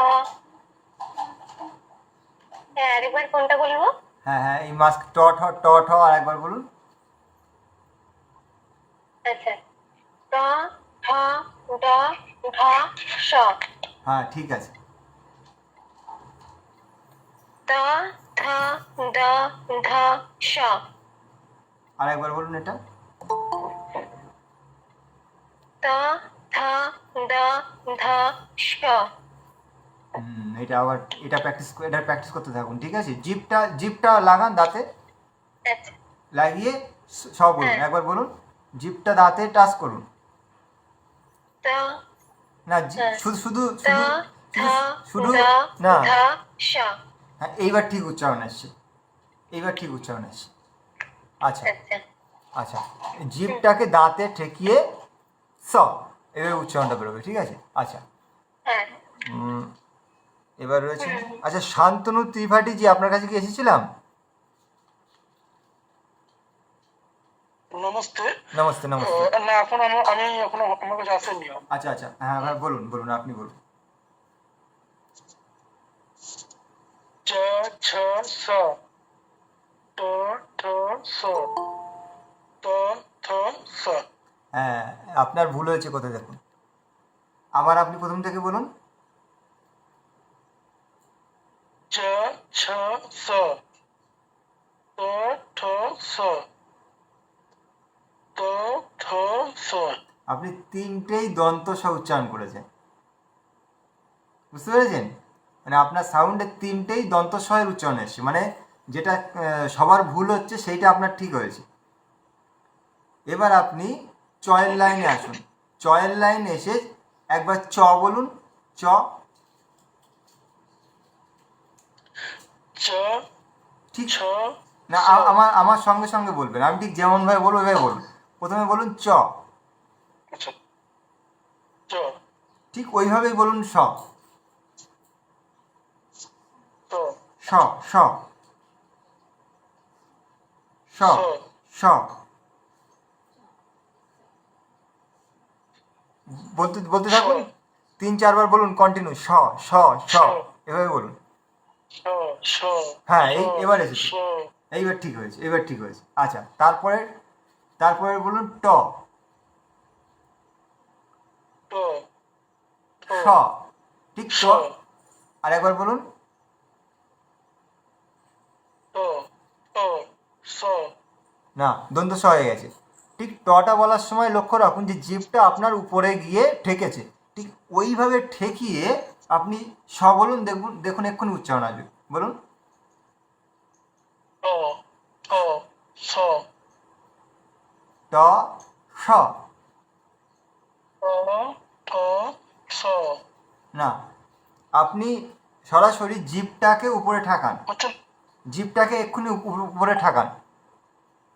হ্যাঁ আরেকবার কোনটা বলবো? হ্যাঁ এই মাস্ক ট ঠ আরেকবার বলুন। আচ্ছা, ট ঠ ড ঢ স। হ্যাঁ ঠিক আছে, ত থ দ ধ স। আরেকবার বলুন এটা। ত থ দ ধ স। এটা প্র্যাকটিস করতে থাকুন, ঠিক আছে। জিভটা লাগান দাঁতে, আচ্ছা। লাগিয়ে সব বলুন, হ্যাঁ। একবার বলুন। জিভটা দাঁতে টাচ করুন। ত না হ্যাঁ। শুধু শুধু ত শুধু থ শুধু দ না। ধ স। হ্যাঁ, এইবার ঠিক উচ্চারণ আসছে, এইবার ঠিক উচ্চারণ আসছে। আচ্ছা আচ্ছা। আচ্ছা, জিভটাকে দাঁতে ঠেকিয়ে স, এভাবে উচ্চারণটা বেরোবে, ঠিক আছে? আচ্ছা, হ্যাঁ। এবার রয়েছে, আচ্ছা শান্তনু ত্রিপাঠী জি, আপনার কাছে কি এসেছিলাম? নমস্তে। নমস্তে নমস্তে। না, এখন আমি এখনো আমার কাছে আসেনি। আচ্ছা আচ্ছা, হ্যাঁ হ্যাঁ, বলুন বলুন, আপনি বলুন। চ ছ স, ট ঠ স, ত থ স। হ্যাঁ, আপনার ভুল হয়েছে কোথায় দেখুন, আবার আপনি প্রথম থেকে বলুন। চ ছ স, ট ঠ স, ত থ স। আপনি তিনটেই দন্ত স উচ্চারণ করেছেন, বুঝতে পেরেছেন? মানে আপনার সাউন্ডে তিনটেই দন্ত স এর উচ্চারণ এসছে, মানে যেটা সবার ভুল হচ্ছে সেইটা আপনার ঠিক হয়েছে। এবার আপনি চয়ের লাইনে আসুন, চয়ের লাইনে এসে একবার চ বলুন, চ। চ ঠিক ছ না, আমার আমার সঙ্গে সঙ্গে বলবেন, আমি ঠিক যেমনভাবে বলবো ওইভাবে বলুন। প্রথমে বলুন চ, আচ্ছা, চ ঠিক ওইভাবেই বলুন স, ত স, স, স, স। বলতে বলতে থাকুন, 3-4 বার বলুন কন্টিনিউ, স, স, স, এভাবে বলুন। স স। হ্যাঁ, এবার এসেছে, স এইবার ঠিক হয়েছে, এবার ঠিক হয়েছে। আচ্ছা, তারপরে তারপরে বলুন ট, ট স, ঠিক ট। আর একবার বলুন ট ট স। না, দন্ত স হয়ে গেছে। ঠিক টটা বলার সময় লক্ষ্য রাখুন যে জিভটা আপনার উপরে গিয়ে ঠেকেছে, ঠিক ওইভাবে ঠেকিয়ে আপনি স বলুন, দেখুন দেখুন এক্ষুনি উচ্চারণ আসবে, বলুন। ট ট স। ট স। ট ট স। না, আপনি সরাসরি জিভটাকে উপরে ঠাকান, আচ্ছা। জিভটাকে এক্ষুনি উপরে ঠাকান,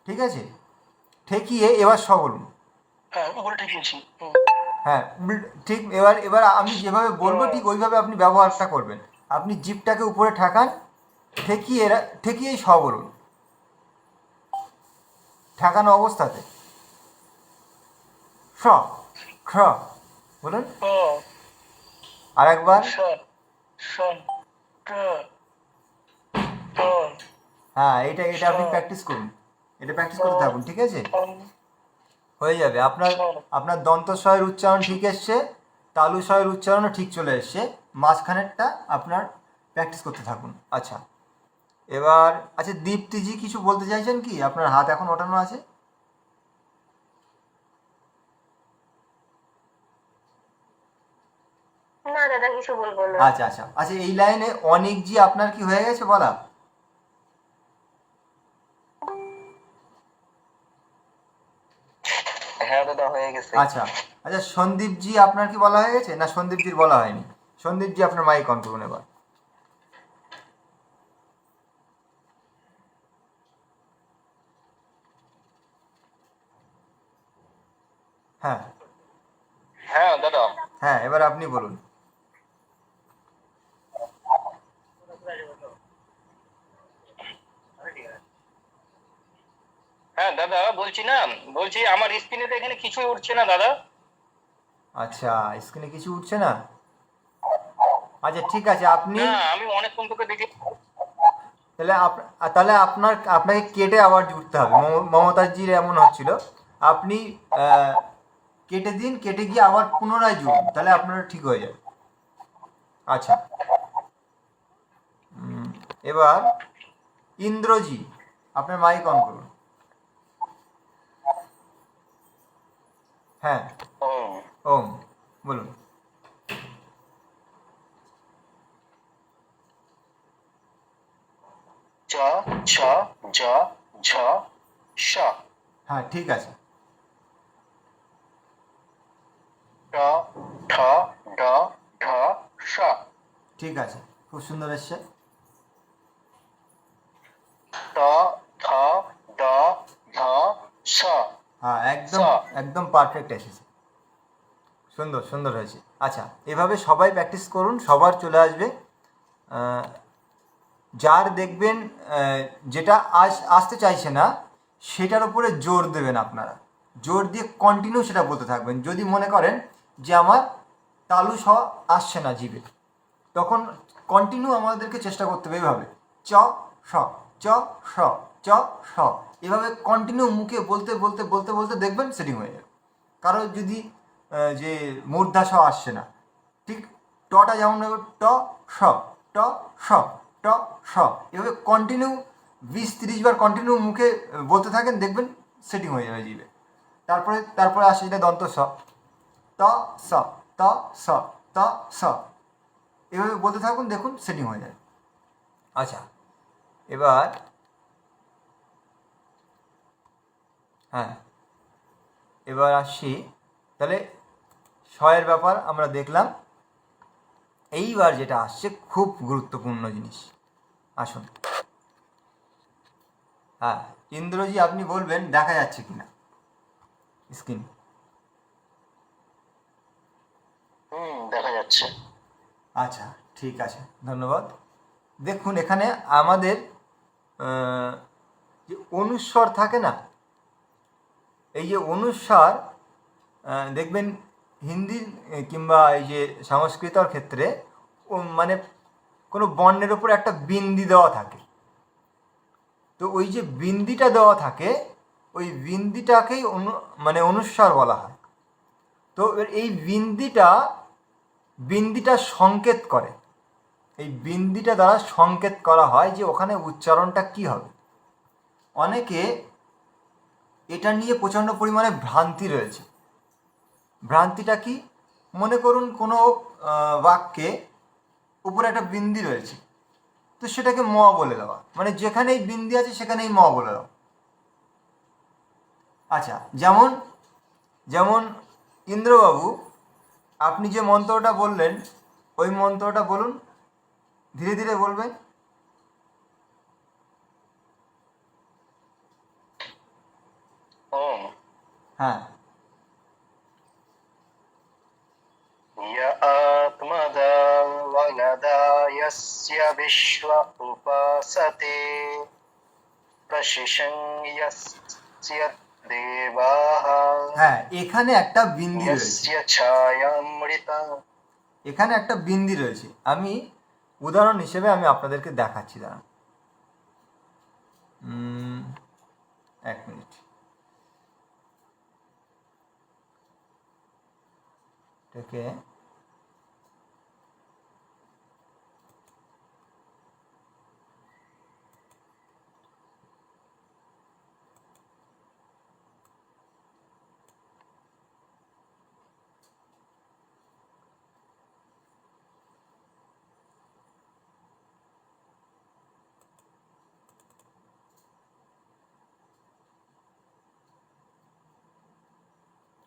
ঠিক আছে? ঠেকিয়ে এবার স বলুন। হ্যাঁ, উপরে ঠেকিয়েছি। হ্যাঁ, ঠিক। এবার এবার আমি যেভাবে বলবো ঠিক ওইভাবে আপনি ব্যবহারটা করবেন। আপনি জিভটাকে উপরে ঠাকান, ঠেকিয়ে ঠেকিয়েই স বলুন, ঠাকানো অবস্থাতে। স, খ বলুন। ট আর একবার। স স ট ট হ্যাঁ, এটা এটা আপনি প্র্যাকটিস করুন, এটা প্র্যাকটিস করতে থাকুন, ঠিক আছে? হয়ে যাবে। আপনার আপনার দন্ত স্বয়ের উচ্চারণ ঠিক এসছে, তালু স্বয়ের উচ্চারণও ঠিক চলে এসছে, মাঝখানেরটা আপনার প্র্যাকটিস করতে থাকুন। আচ্ছা, এবার আচ্ছা দীপ্তিজি কিছু বলতে চাইছেন কি? আপনার হাত এখন ওঠানো আছে। না দাদা, কিছু বলবো না। আচ্ছা আচ্ছা আচ্ছা, এই লাইনে অনিকজি আপনার কি হয়ে গেছে বলা? হ্যাঁ দাদা, হয়ে গেছে। আচ্ছা আচ্ছা, সন্দীপজি আপনার কি বলা হয়ে গেছে? না, সন্দীপজির বলা হয়নি। সন্দীপজি আপনার মাইক অন করুন এবার। হ্যাঁ হ্যাঁ দাদা। হ্যাঁ, এবার আপনি বলুন। হ্যাঁ দাদা, বলছি না, বলছি আমার স্ক্রিনে তো এখানে কিছুই উঠছে না দাদা। আচ্ছা, স্ক্রিনে কিছু উঠছে না। আচ্ছা ঠিক আছে, আপনি না, আমি অনেকক্ষণ তোকে দেখি। তাহলে তাহলে আপনাকে কেটে আবার জুড়তে হবে। মমতাজজির এমন হচ্ছিল, আপনি কেটে দিন, কেটে গিয়ে আবার পুনরায় জুড়ুন, তাহলে আপনার ঠিক হয়ে যাবে। আচ্ছা, এবার ইন্দ্রজি আপনার মাইক অন করুন। হ্যাঁ, ওম। ওম বলুন। চ ছ জ ঝ স। হ্যাঁ ঠিক আছে, ঠ ড ঢ স। ঠিক আছে, খুব সুন্দর এসছে। ত থ দ ধ স। হ্যাঁ, একদম একদম পারফেক্ট এসেছে, সুন্দর সুন্দর হয়েছে। আচ্ছা, এভাবে সবাই প্র্যাকটিস করুন, সবার চলে আসবে। যার দেখবেন যেটা আসতে চাইছে না সেটার উপরে জোর দেবেন আপনারা, জোর দিয়ে কন্টিনিউ সেটা বলতে থাকবেন। যদি মনে করেন যে আমার তালু স আসছে না জিভে, তখন কন্টিনিউ আমাদেরকে চেষ্টা করতে হবে এভাবে চ স চ স চ স, এভাবে কন্টিনিউ মুখে বলতে বলতে বলতে বলতে দেখবেন সেটিং হয়ে যাবে। কারো যদি যে মূর্ধা স আসছে না, ঠিক টটা যেমন ট স ট স ট স, এভাবে কন্টিনিউ 20-30 বার কন্টিনিউ মুখে বলতে থাকেন, দেখবেন সেটিং হয়ে যাবে জিভে। তারপরে আসে যেটা দন্ত স, ত স ত স ত স, এভাবে বলতে থাকুন, দেখুন সেটিং হয়ে যায়। আচ্ছা, এবার এবার আসছি তাহলে শয়ের ব্যাপার আমরা দেখলাম। এইবার যেটা আসছে খুব গুরুত্বপূর্ণ জিনিস, আসুন। ইন্দ্রজি আপনি বলবেন দেখা যাচ্ছে কিনা স্ক্রিন? দেখা যাচ্ছে। আচ্ছা, ঠিক আছে, ধন্যবাদ। দেখুন এখানে আমাদের যে অনুস্বর থাকে না, এই যে অনুস্বার দেখবেন হিন্দি কিংবা এই যে সংস্কৃতর ক্ষেত্রে মানে কোনো বর্ণের ওপর একটা বিন্দি দেওয়া থাকে। তো ওই যে বিন্দিটা দেওয়া থাকে, ওই বিন্দিটাকেই মানে অনুস্বার বলা হয়। তো এই বিন্দিটা সংকেত করে, এই বিন্দিটা দ্বারা সংকেত করা হয় যে ওখানে উচ্চারণটা কি হবে। অনেকে এটা নিয়ে প্রচণ্ড পরিমাণে ভ্রান্তি রয়েছে। ভ্রান্তিটা কি? মনে করুন কোনো বাক্যে উপরে একটা বিন্দি রয়েছে, তো সেটাকে ম বলে দেওয়া, মানে যেখানেই বিন্দি আছে সেখানেই ম বলে দেওয়া। আচ্ছা, যেমন যেমন ইন্দ্রবাবু আপনি যে মন্ত্রটা বললেন, ওই মন্ত্রটা বলুন, ধীরে ধীরে বলবেন। ওম। হ্যাঁ, आत्मदा वनदा यस्य विश्व उपासते प्रशिशं यस्य देवाः হ্যাঁ, এখানে একটা বিন্দি রয়েছে, यस्य छायामृता। এখানে একটা বিন্দি রয়েছে। আমি উদাহরণ হিসেবে আমি আপনাদেরকে দেখাচ্ছি, দাঁড়ান 1 মিনিট। এটাকে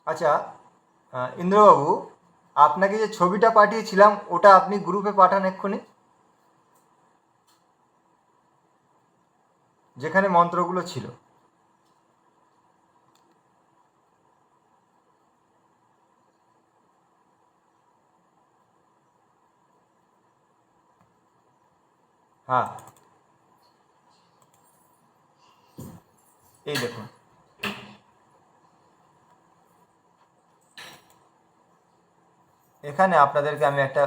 আচ্ছা, ইন্দ্রবাবু আপনাকে যে ছবিটা পাঠিয়েছিলাম ওটা আপনি গ্রুপে পাঠান এক্ষুনি, যেখানে মন্ত্রগুলো ছিল। হ্যাঁ, এই দেখুন, এখানে আপনাদেরকে আমি একটা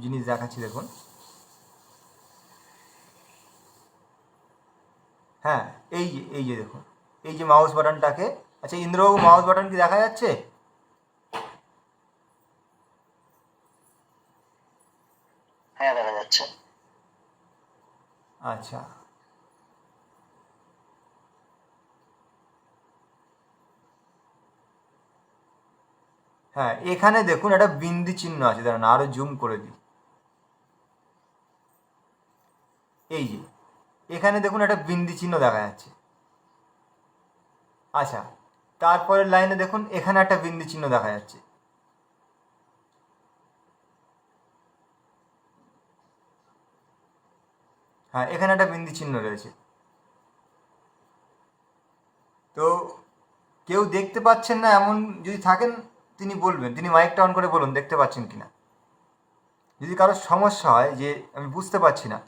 জিনিস দেখাচ্ছি, দেখুন। হ্যাঁ, এই যে দেখুন, এই যে মাউস বাটনটাকে, আচ্ছা ইন্দ্রবাবু মাউস বাটন কি দেখা যাচ্ছে? হ্যাঁ, দেখা যাচ্ছে। আচ্ছা, হ্যাঁ, এখানে দেখুন একটা বিন্দি চিহ্ন আছে, দাঁড়ান আরো জুম করে দিই। এই যে এখানে দেখুন একটা বিন্দি চিহ্ন দেখা যাচ্ছে। আচ্ছা, তারপরের লাইনে দেখুন এখানে একটা বিন্দি চিহ্ন দেখা যাচ্ছে। হ্যাঁ, এখানে একটা বিন্দি চিহ্ন রয়েছে। তো কেউ দেখতে পাচ্ছেন না এমন যদি থাকেন তিনি বলবেন, তিনি মাইকটা অন করে বলুন দেখতে পাচ্ছেন কিনা। যদি কারোর সমস্যা হয় যে আমি বুঝতে পারছি না,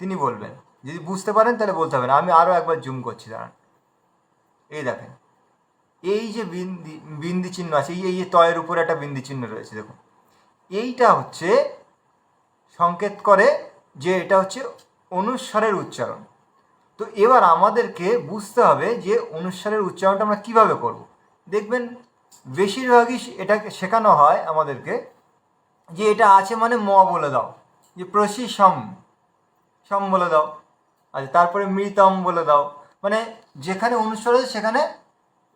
তিনি বলবেন। যদি বুঝতে পারেন তাহলে বলতে হবে না। আমি আরও একবার জুম করছি, দাঁড়ান। এই দেখেন, এই যে বিন্দি চিহ্ন আছে, এই যে তয়ের উপরে একটা বিন্দি চিহ্ন রয়েছে, দেখুন এইটা হচ্ছে সংকেত করে যে এটা হচ্ছে অনুস্বরের উচ্চারণ। তো এবার আমাদেরকে বুঝতে হবে যে অনুস্বরের উচ্চারণটা আমরা কিভাবে করব। দেখবেন বেশিরভাগই এটা শেখানো হয় আমাদেরকে যে এটা আছে মানে ম বলে দাও, যে প্রসি সম সম বলে দাও, আচ্ছা তারপরে মৃতম বলে দাও, মানে যেখানে অনুস্বর আছে সেখানে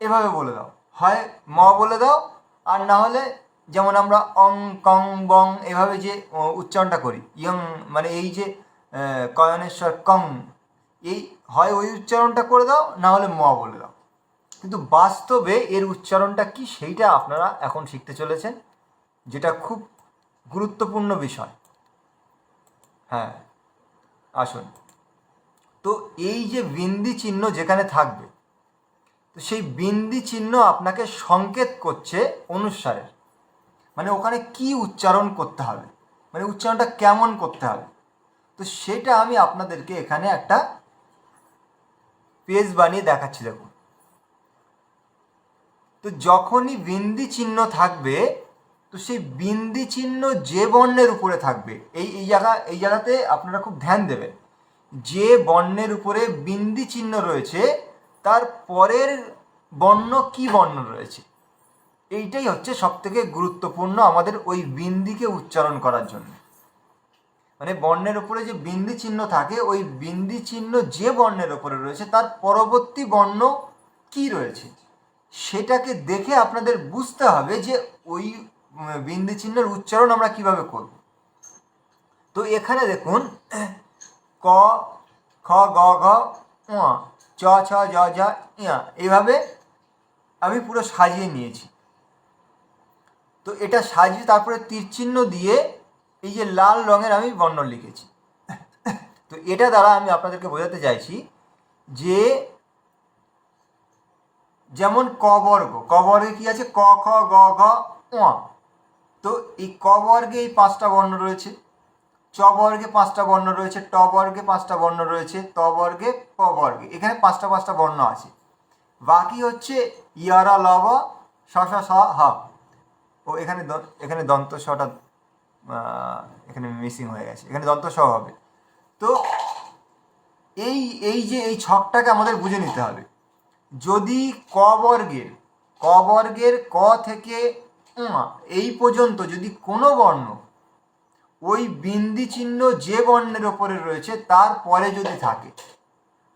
এভাবে বলে দাও, হয় ম বলে দাও, আর না হলে যেমন আমরা অং কং বং এভাবে যে উচ্চারণটা করি, ইয়ং মানে এই যে কয়নেশ্বর কং, এই হয় ওই উচ্চারণটা করে দাও, না হলে ম বলে দাও। কিন্তু বাস্তবে এর উচ্চারণটা কি সেইটা আপনারা এখন শিখতে চলেছেন, যেটা খুব গুরুত্বপূর্ণ বিষয়। হ্যাঁ, আসুন। তো এই যে বিন্দি চিহ্ন যেখানে থাকবে, তো সেই বিন্দি চিহ্ন আপনাকে সংকেত করছে অনুস্বারের, মানে ওখানে কি উচ্চারণ করতে হবে, মানে উচ্চারণটা কেমন করতে হবে। তো সেটা আমি আপনাদেরকে এখানে একটা পেজ বানিয়ে দেখাচ্ছি, দেখুন। তো যখনই বিন্দি চিহ্ন থাকবে, তো সেই বিন্দি চিহ্ন যে বর্ণের উপরে থাকবে, এই জায়গাতে আপনারা খুব ধ্যান দেবেন। যে বর্ণের উপরে বিন্দি চিহ্ন রয়েছে তার পরের বর্ণ কি বর্ণ রয়েছে, এইটাই হচ্ছে সবথেকে গুরুত্বপূর্ণ আমাদের ওই বিন্দিকে উচ্চারণ করার জন্য। মানে বর্ণের উপরে যে বিন্দি চিহ্ন থাকে, ওই বিন্দি চিহ্ন যে বর্ণের উপরে রয়েছে তার পরবর্তী বর্ণ কি রয়েছে, সেটাকে দেখে আপনাদের বুঝতে হবে যে ওই বিন্দি চিহ্নের উচ্চারণ আমরা কিভাবে করব। তো এখানে দেখুন, ক খ গ ঘ ঙ চ ছ জ ঝ ঞ, এইভাবে আমি পুরো সাজিয়ে নিয়েছি। তো এটা সাজিয়ে তারপরে তীরচিহ্ন দিয়ে এই যে লাল রঙের আমি বর্ণ লিখেছি। তো এটা দ্বারা আমি আপনাদেরকে বোঝাতে চাইছি যে যেমন ক বর্গে কি আছে, ক খ গ ঘ ঙ। তো এই ক বর্গে এই 5টা বর্ণ রয়েছে, চ বর্গে 5টা বর্ণ রয়েছে, ট বর্গে 5টা বর্ণ রয়েছে, ত বর্গে, প বর্গে, এখানে 5টা বর্ণ আছে। বাকি হচ্ছে ইয়ারা লব স স স হ। ও এখানে দন্ত সটা এখানে মিসিং হয়ে গেছে, এখানে দন্ত স হবে। তো এই ছকটাকে আমাদের বুঝে নিতে হবে। যদি ক বর্গের ক থেকে এই পর্যন্ত যদি কোনো বর্ণ ওই বিন্দি চিহ্ন যে বর্ণের ওপরে রয়েছে তারপরে যদি থাকে,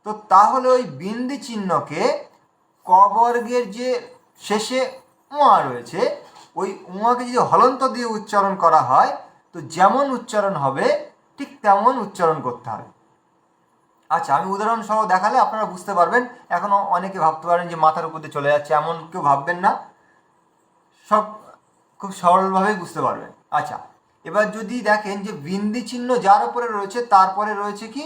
তো তাহলে ওই বিন্দি চিহ্নকে ক বর্গের যে শেষে রয়েছে ওই কে যদি হলন্ত দিয়ে উচ্চারণ করা হয়, তো যেমন উচ্চারণ হবে ঠিক তেমন উচ্চারণ করতে হবে। আচ্ছা, আমি উদাহরণ সহ দেখালে আপনারা বুঝতে পারবেন। এখনও অনেকে ভাবতে পারেন যে মাথার উপর দিয়ে চলে যাচ্ছে, এমন কেউ ভাববেন না, সব খুব সরলভাবেই বুঝতে পারবেন। আচ্ছা, এবার যদি দেখেন যে বিন্দি চিহ্ন যার উপরে রয়েছে তারপরে রয়েছে কি,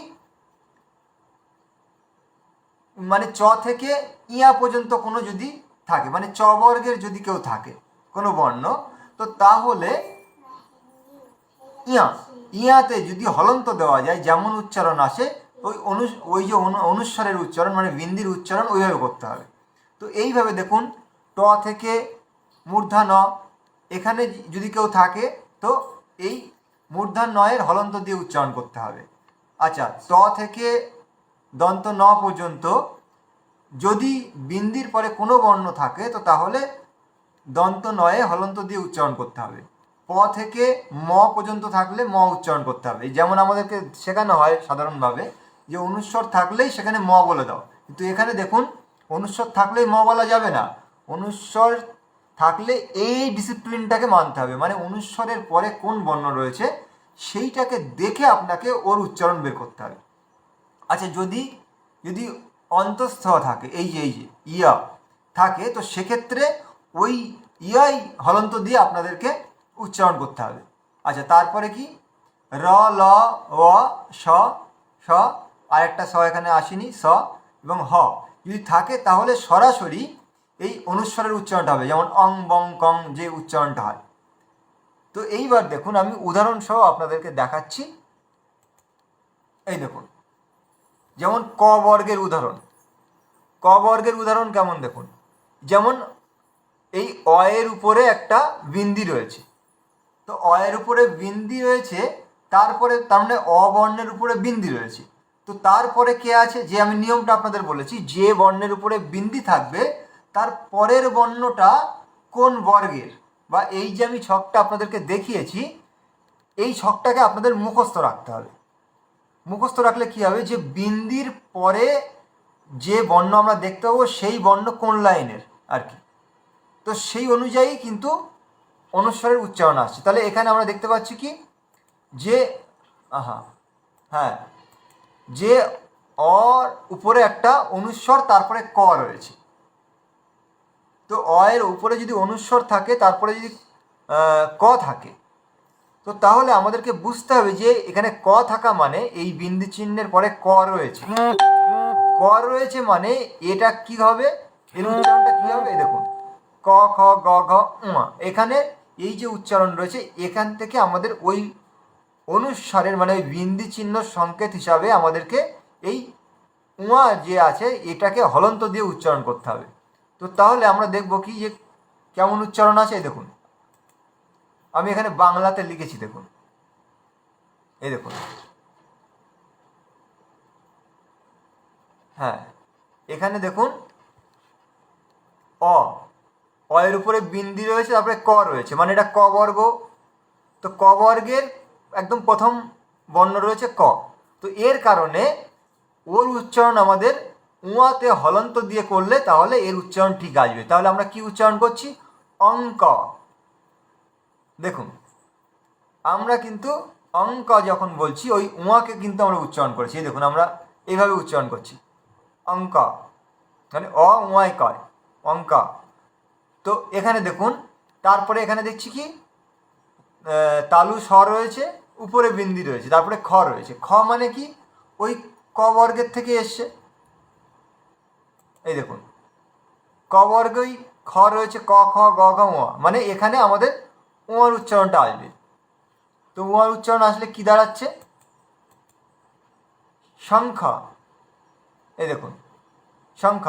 মানে চ থেকে ইয়া পর্যন্ত কোনো যদি থাকে, মানে চ বর্গের যদি কেউ থাকে কোনো বর্ণ, তো তাহলে ইয়াতে যদি হলন্ত দেওয়া যায় যেমন উচ্চারণ আসে, ওই যে অনুস্বরের উচ্চারণ মানে বিন্দির উচ্চারণ ওইভাবে করতে হবে। তো এইভাবে দেখুন, ট থেকে মূর্ধা ন, এখানে যদি কেউ থাকে তো এই মূর্ধা নয়ের হলন্ত দিয়ে উচ্চারণ করতে হবে। আচ্ছা, ত থেকে দন্ত ন পর্যন্ত যদি বিন্দির পরে কোনো বর্ণ থাকে তো তাহলে দন্ত নয়ে হলন্ত দিয়ে উচ্চারণ করতে হবে। প থেকে ম পর্যন্ত থাকলে ম উচ্চারণ করতে হবে। যেমন আমাদেরকে শেখানো হয় সাধারণভাবে যে অনুস্বর থাকলেই সেখানে ম বলে দাও, কিন্তু এখানে দেখুন অনুস্বর থাকলেই ম বলা যাবে না। অনুস্বর থাকলে এই ডিসিপ্লিনটাকে মানতে হবে, মানে অনুস্বরের পরে কোন বর্ণ রয়েছে সেইটাকে দেখে আপনাকে ওর উচ্চারণ বের করতে হবে। আচ্ছা, যদি অন্তঃস্থ থাকে, এই যে ইয়া থাকে, তো সেক্ষেত্রে ওই ইয়াই হলন্ত দিয়ে আপনাদেরকে উচ্চারণ করতে হবে। আচ্ছা, তারপরে কি, র ল ও স স, আর একটা স এখানে আসেনি, স এবং হ যদি থাকে তাহলে সরাসরি এই অনুস্বরের উচ্চারণটা হবে, যেমন অং বং কং যে উচ্চারণটা হয়। তো এইবার দেখুন আমি উদাহরণ সহ আপনাদেরকে দেখাচ্ছি। এই দেখুন, যেমন ক বর্গের উদাহরণ। ক বর্গের উদাহরণ কেমন দেখুন, যেমন এই অ এর উপরে একটা বিন্দি রয়েছে। তো অ এর উপরে বিন্দি রয়েছে, তারপরে তার মানে অ বর্ণের উপরে বিন্দি রয়েছে। তো তারপরে কে আছে, যে আমি নিয়মটা আপনাদের বলেছি, যে বর্ণের উপরে বিন্দি থাকবে তার পরের বর্ণটা কোন বর্গের, বা এই যে আমি ছকটা আপনাদেরকে দেখিয়েছি, এই ছকটাকে আপনাদের মুখস্থ রাখতে হবে। মুখস্থ রাখলে কি হবে, যে বিন্দির পরে যে বর্ণ আমরা দেখতে পাবো সেই বর্ণ কোন লাইনের আর কি, তো সেই অনুযায়ী কিন্তু অনুস্বরের উচ্চারণ আসছে। তাহলে এখানে আমরা দেখতে পাচ্ছি কি, যে হ্যাঁ, যে অর উপরে একটা অনুস্বর তারপরে ক রয়েছে। তো অ এর উপরে যদি অনুস্বর থাকে তারপরে যদি ক থাকে, তো তাহলে আমাদেরকে বুঝতে হবে যে এখানে ক থাকা মানে এই বিন্দু চিহ্নের পরে ক রয়েছে। ক রয়েছে মানে এটা কি হবে, এর উচ্চারণটা কি হবে, দেখুন ক খ গ ঘ উমা, এখানে এই যে উচ্চারণ রয়েছে এখান থেকে আমাদের ওই অনুস্বরের মানে ওই বিন্দু চিহ্ন সংকেত হিসাবে আমাদেরকে এই উমা যে আছে এটাকে হলন্ত দিয়ে উচ্চারণ করতে হবে। তো তাহলে আমরা দেখব কি যে কেমন উচ্চারণ আছে। এই দেখুন আমি এখানে বাংলাতে লিখেছি, দেখুন এই দেখুন, হ্যাঁ এখানে দেখুন অ, অ এর উপরে বিন্দি রয়েছে, তারপরে ক রয়েছে, মানে এটা ক বর্গ। তো ক বর্গের একদম প্রথম বর্ণ রয়েছে ক, তো এর কারণে ওর উচ্চারণ আমাদের উয়াতে হলন্ত দিয়ে করলে তাহলে এর উচ্চারণ ঠিক আসবে। তাহলে আমরা কি উচ্চারণ করছি, অঙ্ক। দেখুন আমরা কিন্তু অঙ্ক যখন বলছি ওই উয়াকে কিন্তু আমরা উচ্চারণ করছি। এই দেখুন আমরা এইভাবে উচ্চারণ করছি অঙ্ক, মানে অ উয়াই কয় অঙ্ক। তো এখানে দেখুন তারপরে এখানে দেখছি কি তালু স রয়েছে, উপরে বিন্দি রয়েছে, তারপরে খ রয়েছে। খ মানে কি, ওই ক বর্গের থেকে এসছে। এই দেখুন ক বর্গই খ রয়েছে, ক খ গ ঘ ঙ, মানে এখানে আমাদের উয়ার উচ্চারণটা আসবে। তো উয়ার উচ্চারণ আসলে কি দাঁড়াচ্ছে, শঙ্খ। এই দেখুন শঙ্খ।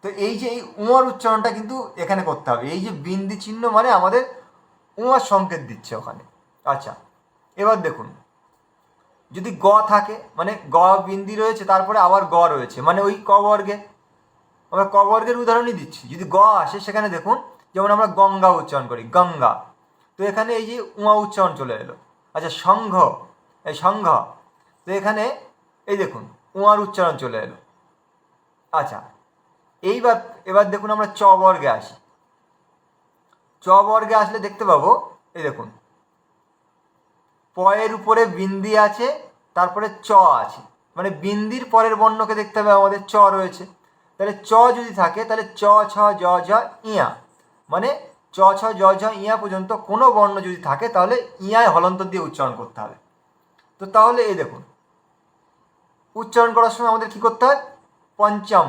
তো এই যে এই উয়ার উচ্চারণটা কিন্তু এখানে করতে হবে, এই যে বিন্দি চিহ্ন মানে আমাদের উয়ার সংকেত দিচ্ছে ওখানে। আচ্ছা এবার দেখুন যদি গ থাকে, মানে গ বিন্দি রয়েছে তারপরে আবার গ রয়েছে, মানে ওই ক বর্গে, আমরা ক বর্গের উদাহরণই দিচ্ছি। যদি গ আসে সেখানে দেখুন, যেমন আমরা গঙ্গা উচ্চারণ করি গঙ্গা, তো এখানে এই যে উয়া উচ্চারণ চলে এলো। আচ্ছা সংঘ, এই সংঘ, তো এখানে এই দেখুন উয়ার উচ্চারণ চলে এলো। আচ্ছা এবার দেখুন আমরা চ বর্গে আসি। চ বর্গে আসলে দেখতে পাবো, এই দেখুন প এর উপরে বিন্দি আছে, তারপরে চ আছে, মানে বিন্দির পরের বর্ণকে দেখতে হবে আমাদের চ রয়েছে। তাহলে চ যদি থাকে তাহলে চ ছ জ ঝ ইয়া, মানে চ ছ জ ঝ ইয়া পর্যন্ত কোনো বর্ণ যদি থাকে তাহলে ইয়ায় হলন্ত দিয়ে উচ্চারণ করতে হবে। তো তাহলে এই দেখুন উচ্চারণ করার সময় আমাদের কি করতে হয়, পঞ্চম।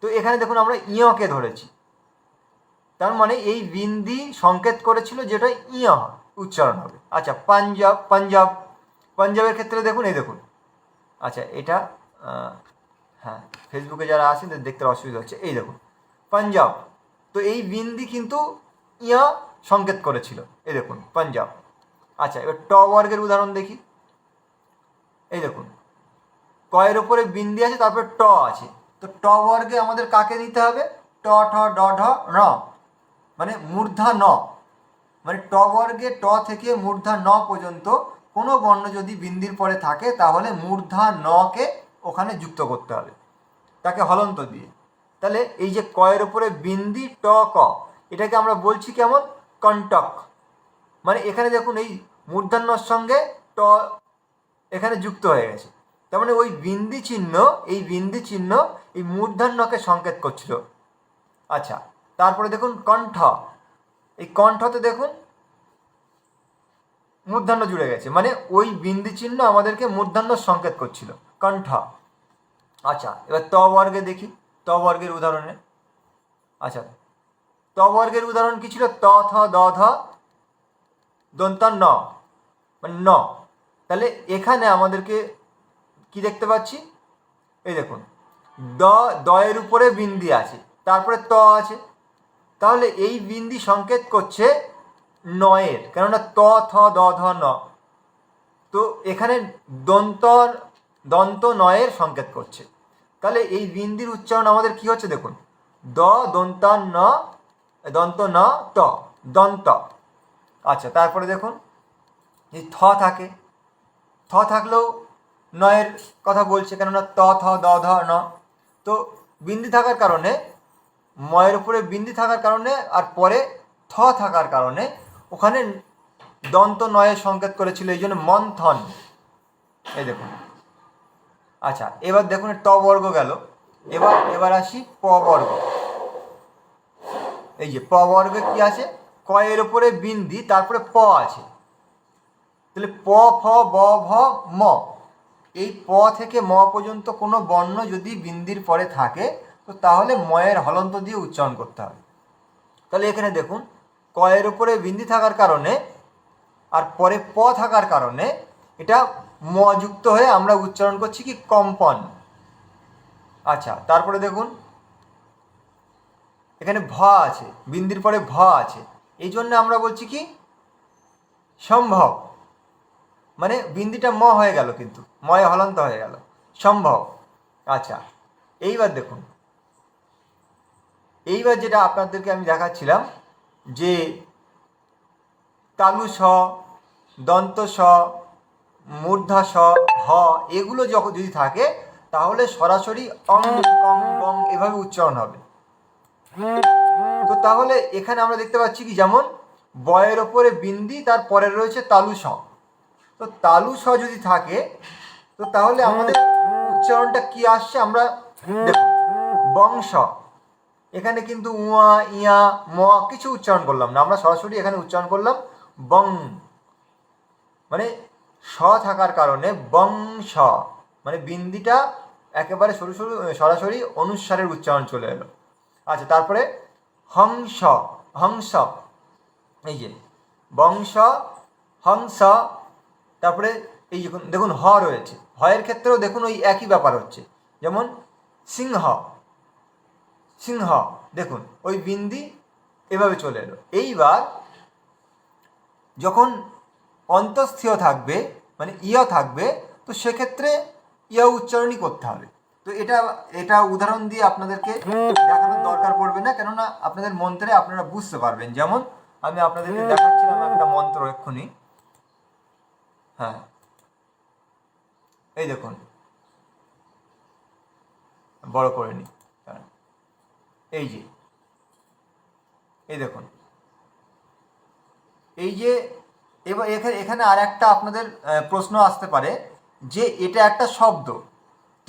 তো এখানে দেখুন আমরা ইয়কে ধরেছি, তার মানে এই বিন্দি সংকেত করেছিল যেটা ইয়া উচ্চারণ হবে। আচ্ছা পাঞ্জাব, পাঞ্জাব, পাঞ্জাবের ক্ষেত্রে দেখুন এই দেখুন, আচ্ছা এটা হ্যাঁ ফেসবুকে যারা আছেন দেখতে অসুবিধা হচ্ছে, এই দেখুন পাঞ্জাব, তো এই বিন্দি কিন্তু ইয়া সংকেত করেছিল, এই দেখুন পাঞ্জাব। আচ্ছা এবার ট বর্গের উদাহরণ দেখি। এই দেখুন ক এর উপরে বিন্দি আছে, তারপরে ট আছে, তো ট বর্গে আমাদের কাকে দিতে হবে, ট ঠ ড ঢ র, মানে মূর্ধা ন, মানে ট বর্গে ট থেকে মূর্ধা ন পর্যন্ত কোনো বর্ণ যদি বিন্দির পরে থাকে তাহলে মূর্ধা নকে ওখানে যুক্ত করতে হবে, তাকে হলন্ত দিয়ে। তাহলে এই যে ক এর উপরে বিন্দি ট ক, এটাকে আমরা বলছি কেমন, কণ্টক, মানে এখানে দেখুন এই মূর্ধন্যর সঙ্গে ট এখানে যুক্ত হয়ে গেছে, তার মানে ওই বিন্দি চিহ্ন, এই বিন্দি চিহ্ন এই মূর্ধন্যকে সংকেত করছিল। আচ্ছা তারপরে দেখুন কণ্ঠ, এই কণ্ঠতে দেখুন মূর্ধন্য জুড়ে গেছে, মানে ওই বিন্দু চিহ্ন আমাদেরকে মূর্ধন্য সংকেত করছিল, কণ্ঠ। আচ্ছা, এবার ত বর্গে দেখি, ত বর্গের উদাহরণে। আচ্ছা, ত বর্গের উদাহরণ কি ছিল? ত থ দ ধ দন্ত ন, মানে ন। তাহলে এখানে আমাদেরকে কি দেখতে পাচ্ছি? এই দেখুন, দয়ের উপরে বিন্দি আছে, তারপরে ত আছে, তাহলে এই বিন্দি সংকেত করছে নয়ের, কেননা ত থ দ ধ ন। তো এখানে দন্ত নয়ের সংকেত করছে। তাহলে এই বিন্দির উচ্চারণ আমাদের কি হচ্ছে দেখুন, দ দন্তান ন দন্ত ন ত, দন্ত। আচ্ছা, তারপরে দেখুন এই থ থাকে, থ থাকলেও নয়ের কথা বলছে, কেননা ত থ দ ধ ন। তো বিন্দি থাকার কারণে, ময়ের উপরে বিন্দি থাকার কারণে আর পরে থ থাকার কারণে ওখানে দন্ত নয়ের সংকেত করেছিল, এই জন্য মন্থন। এই দেখুন। আচ্ছা, এবার দেখুন ট বর্গ গেল, এবার আসি প বর্গ। এই যে প বর্গে কি আছে? ক এর উপরে বিন্দি, তারপরে প আছে, তাহলে প ফ ব ভ ম, এই প থেকে ম পর্যন্ত কোনো বর্ণ যদি বিন্দির পরে থাকে তো তাহলে ময়ের হলন্ত দিয়ে উচ্চারণ করতে হবে। তাহলে এখানে দেখুন, ক এর উপরে বিন্দি থাকার কারণে আর পরে প থাকার কারণে এটা ম যুক্ত হয়ে আমরা উচ্চারণ করছি কি কম্পন। আচ্ছা, তারপরে দেখুন এখানে ভ আছে, বিন্দির পরে ভ আছে, এই জন্য আমরা বলছি কি সম্ভব, মানে বিন্দিটা ম হয়ে গেল, কিন্তু ময়ে হলন্ত হয়ে গেল, সম্ভব। আচ্ছা, এইবার দেখুন, এইবার যেটা আপনাদেরকে আমি দেখাচ্ছিলাম যে তালু স, দন্ত স, মূর্ধা স, হ, এগুলো যখন যদি থাকে তাহলে সরাসরি অং কং বং এভাবে উচ্চারণ হবে। তো তাহলে এখানে আমরা দেখতে পাচ্ছি কি, যেমন বয়ের ওপরে বিন্দি, তার পরে রয়েছে তালু স। তো তালু স যদি থাকে তো তাহলে আমাদের উচ্চারণটা কি আসছে, আমরা দেখুন বংশ। এখানে কিন্তু উয়া ইয়া ম কিছু উচ্চারণ করলাম না, আমরা সরাসরি এখানে উচ্চারণ করলাম বং, মানে স থাকার কারণে বংশ, মানে বিন্দিটা একেবারে সরু সরু সরাসরি অনুস্বারের উচ্চারণ চলে এলো। আচ্ছা, তারপরে হংস, হংস, এই যে বংশ হংস, তারপরে এই যে দেখুন হ রয়েছে, হয়ের ক্ষেত্রেও দেখুন ওই একই ব্যাপার হচ্ছে, যেমন সিংহ, সিংহ, দেখুন ওই বিন্দি এভাবে চলে এলো। এইবার যখন অন্তঃস্থিয় থাকবে, মানে ইয় থাকবে, তো সেক্ষেত্রে ইয় উচ্চারণই করতে হবে। তো এটা উদাহরণ দিয়ে আপনাদেরকে দেখানোর দরকার পড়বে না, কেননা আপনাদের মন্ত্রে আপনারা বুঝতে পারবেন। যেমন আমি আপনাদেরকে দেখাচ্ছিলাম একটা মন্ত্র এক্ষুনি। হ্যাঁ, এই দেখুন, বড় করে নি, এই যে এই দেখুন, এই যে এবার এখানে আর একটা আপনাদের প্রশ্ন আসতে পারে যে এটা একটা শব্দ,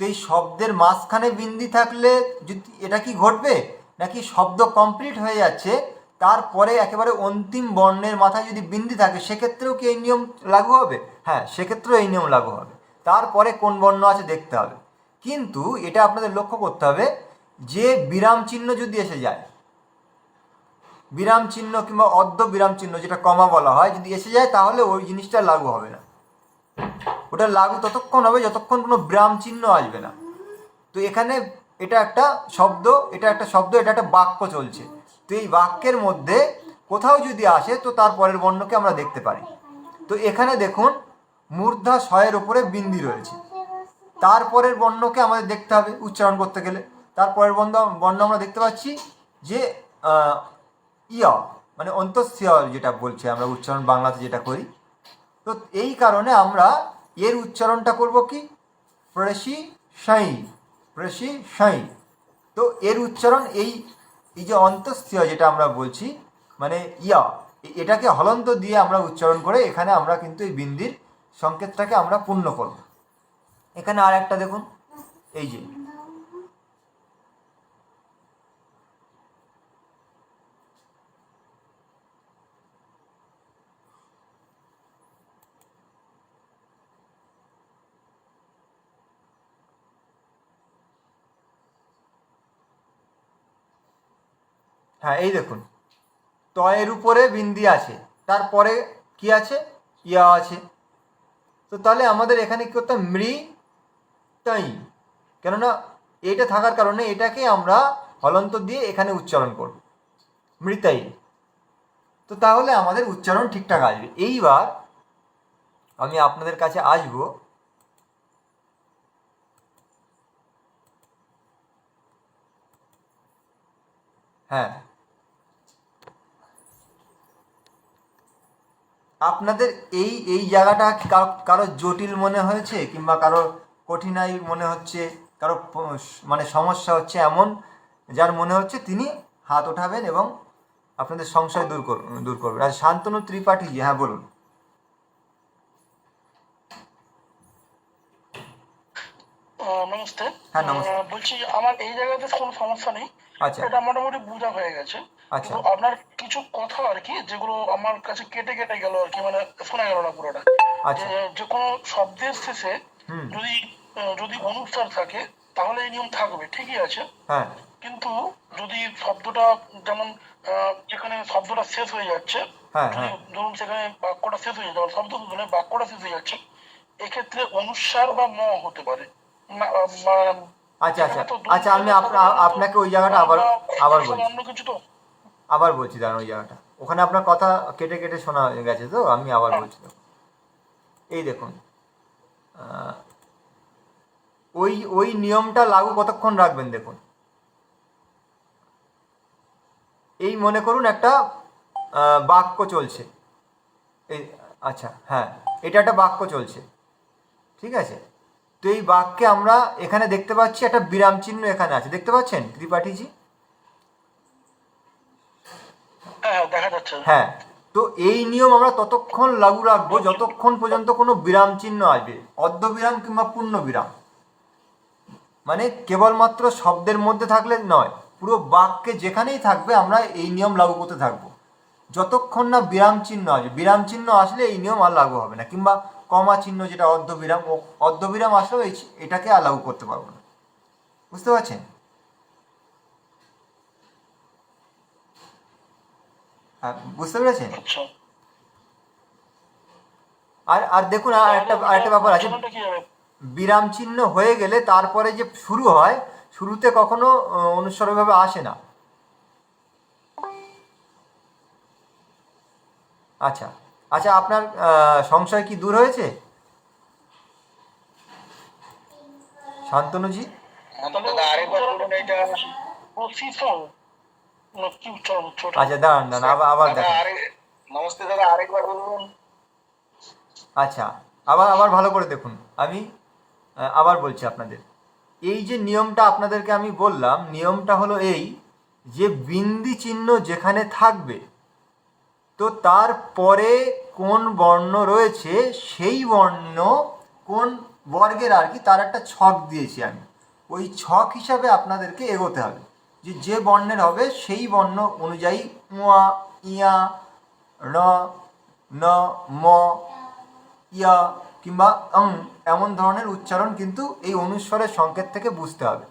তো এই শব্দের মাঝখানে বিন্দি থাকলে যদি এটা কি ঘটবে, নাকি শব্দ কমপ্লিট হয়ে যাচ্ছে তারপরে একেবারে অন্তিম বর্ণের মাথায় যদি বিন্দি থাকে সেক্ষেত্রেও কি এই নিয়ম লাগু হবে? হ্যাঁ, সেক্ষেত্রেও এই নিয়ম লাগু হবে, তারপরে কোন বর্ণ আছে দেখতে হবে। কিন্তু এটা আপনাদের লক্ষ্য করতে হবে যে বিরাম চিহ্ন যদি এসে যায়, বিরাম চিহ্ন কিংবা অর্ধ বিরাম চিহ্ন যেটা কমা বলা হয়, যদি এসে যায় তাহলে ওই জিনিসটা লাগু হবে না, ওটা লাগু ততক্ষণ হবে যতক্ষণ কোনো বিরাম চিহ্ন আসবে না। তো এখানে এটা একটা শব্দ, এটা একটা বাক্য চলছে, তো এই বাক্যের মধ্যে কোথাও যদি আসে তো তার পরের বর্ণকে আমরা দেখতে পারি। তো এখানে দেখুন মূর্ধা শয়ের ওপরে বিন্দি রয়েছে, তারপরের বর্ণকে আমাদের দেখতে হবে উচ্চারণ করতে গেলে। তারপরের বর্ণ আমরা দেখতে পাচ্ছি যে ইয়, মানে অন্তঃস্থিয় যেটা বলছি আমরা উচ্চারণ বাংলাতে যেটা করি। তো এই কারণে আমরা এর উচ্চারণটা করব কি প্রসি সাই, প্রসি সাই। তো এর উচ্চারণ এই যে অন্তঃস্থিয় যেটা আমরা বলছি, মানে ইয়া, এটাকে হলন্ত দিয়ে আমরা উচ্চারণ করে এখানে আমরা কিন্তু এই বিন্দির সংকেতটাকে আমরা পূর্ণ করব। এখানে আর একটা দেখুন, এই যে হ্যাঁ এই দেখুন, তয়ের উপরে বিন্দি আছে, তারপরে কি আছে, ইয়া আছে। তো তাহলে আমাদের এখানে কি করতে হবে, মৃ তাই, কেননা এটা থাকার কারণে এটাকে আমরা হলন্ত দিয়ে এখানে উচ্চারণ করব, মৃতাই। তো তাহলে আমাদের উচ্চারণ ঠিকঠাক আসবে। এইবার আমি আপনাদের কাছে আসব, হ্যাঁ আপনাদের এই এই জায়গাটা কি কারো জটিল মনে হয়েছে, কিংবা কারো কঠিনাই মনে হচ্ছে, কারো মানে সমস্যা হচ্ছে, এমন যার মনে হচ্ছে তিনি হাত ওঠাবেন এবং আপনাদের সংশয় দূর করবেন। আর শান্তনু ত্রিপাঠী জি, হ্যাঁ বলুন। নমস্তে। হ্যাঁ নমস্কার। বলছি আমার এই জায়গাতে কোনো সমস্যা নেই, আচ্ছা এটা মোটামুটি বোঝা হয়ে গেছে। আচ্ছা কিন্তু আপনার কিছু কথা আর কি যেগুলো আমার কাছে কেটে কেটে গেল আর কি, মানে শোনা গেল না পুরোটা। আচ্ছা যে কোনো শব্দের শেষে হুম যদি যদি অনুস্বার থাকে তাহলে এই নিয়ম থাকবে, ঠিকই আছে। হ্যাঁ কিন্তু যদি শব্দটা যেমন যেখানে শব্দটা শেষ হয়ে যাচ্ছে, হ্যাঁ যদি হ্যাঁ ধরুন সেখানে বাক্যটা শেষ হয়ে যাচ্ছে, শব্দ মানে বাক্যটা শেষ হয়ে যাচ্ছে, এক্ষেত্রে অনুস্বার বা ম হতে পারে না, আচ্ছা আচ্ছা এখানে তো আচ্ছা, আমি সাধারণত আপনাকে ওই জায়গাটা আবার আবার বলছি, অন্য কিছু তো। আবার বলছি, দাঁড়ান ওই জায়গাটা, ওখানে আপনার কথা কেটে কেটে শোনা গেছে, তো আমি আবার বলছি। এই দেখুন, আহ, ওই ওই নিয়মটা লাগু কতক্ষণ রাখবেন দেখুন। এই মনে করুন একটা বাক্য চলছে, এই আচ্ছা হ্যাঁ, এটা একটা বাক্য চলছে, ঠিক আছে। তো এই বাক্যে আমরা এখানে দেখতে পাচ্ছি একটা বিরাম চিহ্ন এখানে আছে, দেখতে পাচ্ছেন ত্রিপাঠীজি? হ্যাঁ দেখা যাচ্ছে। হ্যাঁ, তো এই নিয়ম আমরা ততক্ষণ লাগু রাখবো যতক্ষণ পর্যন্ত কোনো বিরাম চিহ্ন আসবে, অর্ধবিরাম কিংবা পূর্ণ বিরাম। মানে কেবলমাত্র শব্দের মধ্যে থাকলে নয়, পুরো বাক্যে যেখানেই থাকবে আমরা এই নিয়ম লাগু করতে থাকবো যতক্ষণ না বিরাম চিহ্ন আসবে। বিরাম চিহ্ন আসলে এই নিয়ম আর লাগু হবে না, কিংবা কমা চিহ্ন যেটা অর্ধবিরাম, অর্ধবিরাম আসলেও এটাকে আর লাগু করতে পারবো না। বুঝতে পারছেন? হ্যাঁ বুঝতে পেরেছেন? আচ্ছা, আর আর দেখুন, আরেকটা ব্যাপার আছে, উচ্চারণটা কি হবে? বিরাম চিহ্ন হয়ে গেলে তারপরে যে শুরু হয়, শুরুতে কখনো অনুস্বরভাবে আসে না। আচ্ছা আচ্ছা, আপনার সংশয় কি দূর হয়েছে শান্তনুজি? দাদা আরেকবার বলুন এটা। ও শিশু না, কি উচ্চারণ হচ্ছে ওটা? আচ্ছা দাঁড়ান দাঁড়ান, আবার দাদা দেখেন। নমস্তে দাদা, আরেকবার বলুন। আচ্ছা, আবার ভালো করে দেখুন, আমি আবার বলছি আপনাদের। এই যে নিয়মটা আপনাদেরকে আমি বললাম, নিয়মটা হলো এই যে বিন্দি চিহ্ন যেখানে থাকবে, তো তারপরে কোন বর্ণ রয়েছে সেই বর্ণ কোন বর্গের আর কি, তার একটা ছক দিয়েছি আমি। ওই ছক হিসাবে আপনাদেরকে এগোতে হবে, যে যে বর্ণের হবে সেই বর্ণ অনুযায়ী উয়া, ইয়া, র, ন, ম, ইয়া কিংবা এমন ধরনের উচ্চারণ কিন্তু এই অনুস্বরের সংকেত থেকে বুঝতে হবে।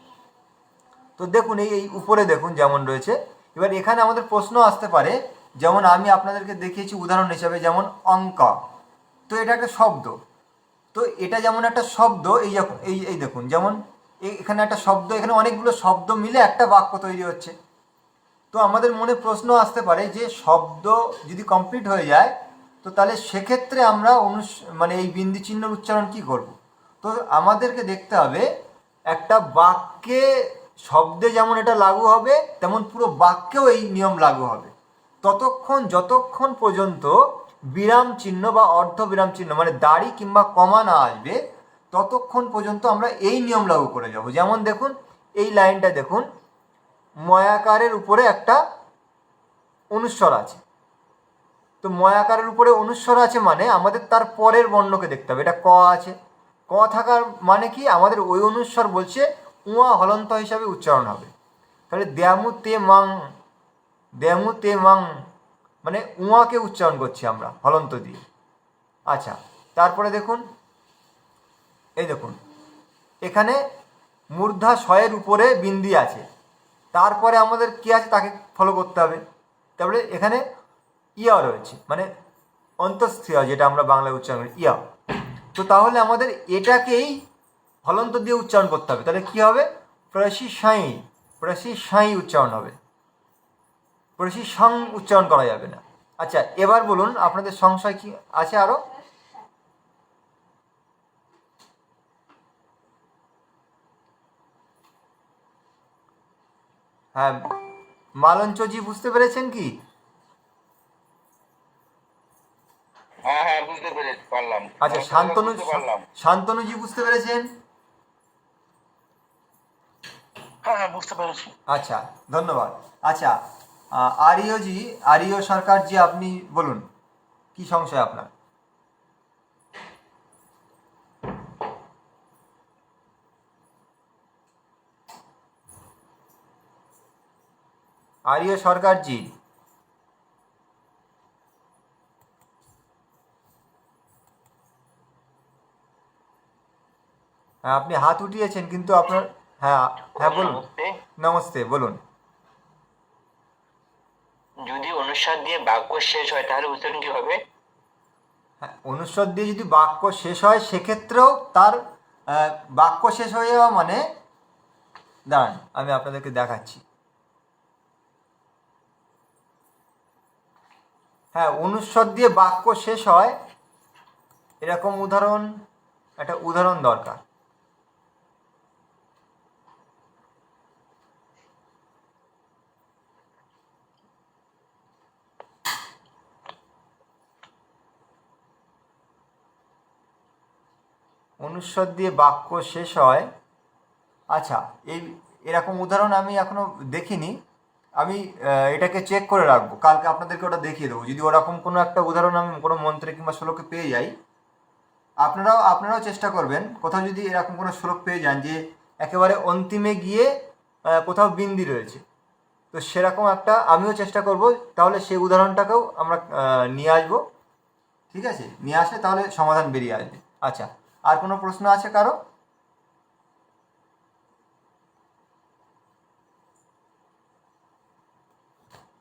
তো দেখুন এই উপরে দেখুন যেমন রয়েছে। এবার এখানে আমাদের প্রশ্ন আসতে পারে, যেমন আমি আপনাদেরকে দেখিয়েছি উদাহরণ হিসাবে, যেমন অঙ্ক, তো এটা একটা শব্দ। তো এটা যেমন একটা শব্দ, এই দেখুন, যেমন এখানে একটা শব্দ, এখানে অনেকগুলো শব্দ মিলে একটা বাক্য তৈরি হচ্ছে। তো আমাদের মনে প্রশ্ন আসতে পারে যে শব্দ যদি কমপ্লিট হয়ে যায়, তো তাহলে সেক্ষেত্রে আমরা মানে এই বিন্দি চিহ্নের উচ্চারণ কি করব? তো আমাদেরকে দেখতে হবে একটা বাক্যে শব্দে যেমন এটা লাগু হবে, তেমন পুরো বাক্যেও এই নিয়ম লাগু হবে। যতক্ষণ পর্যন্ত বিরাম চিহ্ন বা অর্ধ বিরাম চিহ্ন মানে দাড়ি কিংবা কমা না আসবে, ততক্ষণ পর্যন্ত আমরা এই নিয়ম লাগু করে যাব। যেমন দেখুন এই লাইনটা দেখুন, ময়াকারের উপরে একটা অনুস্বর আছে। তো ময়াকারের উপরে অনুস্বর আছে মানে আমাদের তার পরের বর্ণকে দেখতে হবে। এটা ক আছে, ক থাকার মানে কি, আমাদের ওই অনুস্বর বলছে উয়া হলন্ত হিসাবে উচ্চারণ হবে। তাহলে দ্যামু তে মাং মানে উয়াকে উচ্চারণ করছি আমরা হলন্ত দিয়ে। আচ্ছা, তারপরে দেখুন, এই দেখুন এখানে মূর্ধা শয়ের উপরে বিন্দি আছে, তারপরে আমাদের কি আছে তাকে ফলো করতে হবে। তারপরে এখানে ইয়া রয়েছে, মানে অন্তঃস্থিয়া, যেটা আমরা বাংলায় উচ্চারণ করি ইয়া। তো তাহলে আমাদের এটাকেই হলন্ত দিয়ে উচ্চারণ করতে হবে। তাহলে কি হবে? প্রশিসাই, প্রশিসাই উচ্চারণ হবে, প্রশিসং উচ্চারণ করা যাবে না। আচ্ছা, এবার বলুন আপনাদের সংশয় কি আছে আরো? হ্যাঁ, মালঞ্চজি বুঝতে পেরেছেন কি? হ্যাঁ হ্যাঁ বুঝতে পারলাম। আচ্ছা, বুঝতে পারলাম। শান্তনুজি বুঝতে পেরেছেন? হ্যাঁ হ্যাঁ বুঝতে পেরেছি। আচ্ছা, ধন্যবাদ। আচ্ছা, আরিয়জি, আরিয় সরকারজি, আপনি বলুন কি সংশয় আপনার? আরিয় সরকারজি, হ্যাঁ আপনি হাত উঠিয়েছেন কিন্তু আপনার, হ্যাঁ হ্যাঁ বলুন। নমস্তে। নমস্তে, বলুন। যদি অনুস্বার দিয়ে বাক্য শেষ হয় তাহলে উচ্চারণ কি হবে? হ্যাঁ, অনুস্বর দিয়ে যদি বাক্য শেষ হয় সেক্ষেত্রেও তার বাক্য শেষ হয়ে যাওয়া মানে, দাঁড়ান আমি আপনাদেরকে দেখাচ্ছি। হ্যাঁ, অনুস্বর দিয়ে বাক্য শেষ হয় এরকম উদাহরণ, একটা উদাহরণ দরকার। অনুস্বর দিয়ে বাক্য শেষ হয়, আচ্ছা এরকম উদাহরণ আমি এখনো দেখিনি। আমি এটাকে চেক করে রাখবো, কালকে আপনাদেরকে ওটা দেখিয়ে দেবো। যদি ওরকম কোনো একটা উদাহরণ আমি কোনো মন্ত্রে কিংবা শ্লোকে পেয়ে যাই, আপনারাও চেষ্টা করবেন কোথাও যদি এরকম কোনো শ্লোক পেয়ে যান যে একেবারে অন্তিমে গিয়ে কোথাও বিন্দি রয়েছে, তো সেরকম একটা আমিও চেষ্টা করব, তাহলে সেই উদাহরণটাকেও আমরা নিয়ে আসবো। ঠিক আছে, নিয়ে আসলে তাহলে সমাধান বেরিয়ে আসবে। আচ্ছা, আর কোনো প্রশ্ন আছে কারো?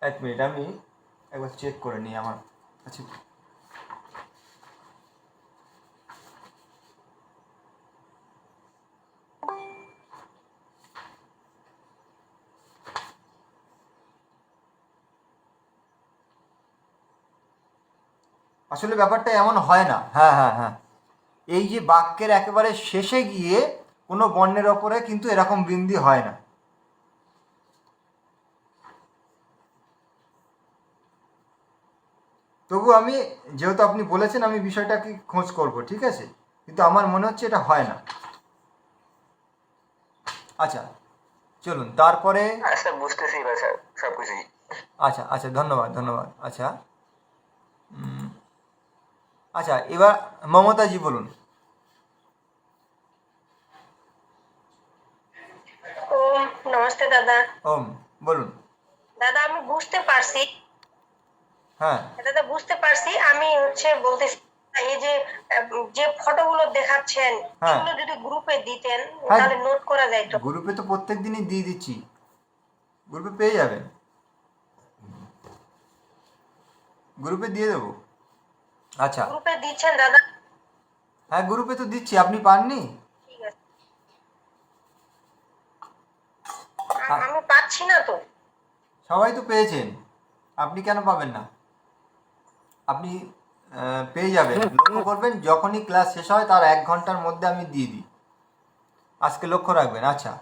এক মিনিট, আমি একবার চেক করে নিই আমার কাছে। আসলে ব্যাপারটা এমন হয় না। হ্যাঁ হ্যাঁ হ্যাঁ, এই যে বাক্যের একেবারে শেষে গিয়ে কোনো বর্ণের ওপরে কিন্তু এরকম বিন্দি হয় না। তবু আমি, যেহেতু আপনি বলেছেন, আমি বিষয়টাকে খোঁজ করব, ঠিক আছে, কিন্তু আমার মনে হচ্ছে এটা হয় না। আচ্ছা চলুন তারপরে। আচ্ছা বুঝতেছি এবার স্যার সবকিছুই। আচ্ছা আচ্ছা, ধন্যবাদ ধন্যবাদ। আচ্ছা আচ্ছা, এবার মমতাজি বলুন। ওম নমস্তে দাদা। ওম, বলুন। দাদা আমি বুঝতে পারছি, হ্যাঁ দাদা বুঝতে পারছি। আমি বলতেছি এই যে যে ফটোগুলো দেখাচ্ছেন হ্যাঁ এগুলো যদি গ্রুপে দিতেন হ্যাঁ, তাহলে নোট করা যাইতো। গ্রুপে তো প্রত্যেক দিনই দিয়ে দিচ্ছি, গ্রুপে পেয়ে যাবেন, গ্রুপে দিয়ে দেবো। আচ্ছা, গ্রুপে দিচ্ছেন দাদা? হ্যাঁ গ্রুপে তো দিচ্ছি, আপনি পাননি? ঠিক আছে, আমি পাচ্ছি না তো। সবাই তো পেয়েছেন, আপনি কেন পাবেন না? আপনি পেয়ে যাবেন। লক্ষ্য করবেন যখনই ক্লাস শেষ হয় তার 1 ঘন্টার মধ্যে আমি দিয়ে দিই, আজকে লক্ষ্য রাখবেন। আচ্ছা,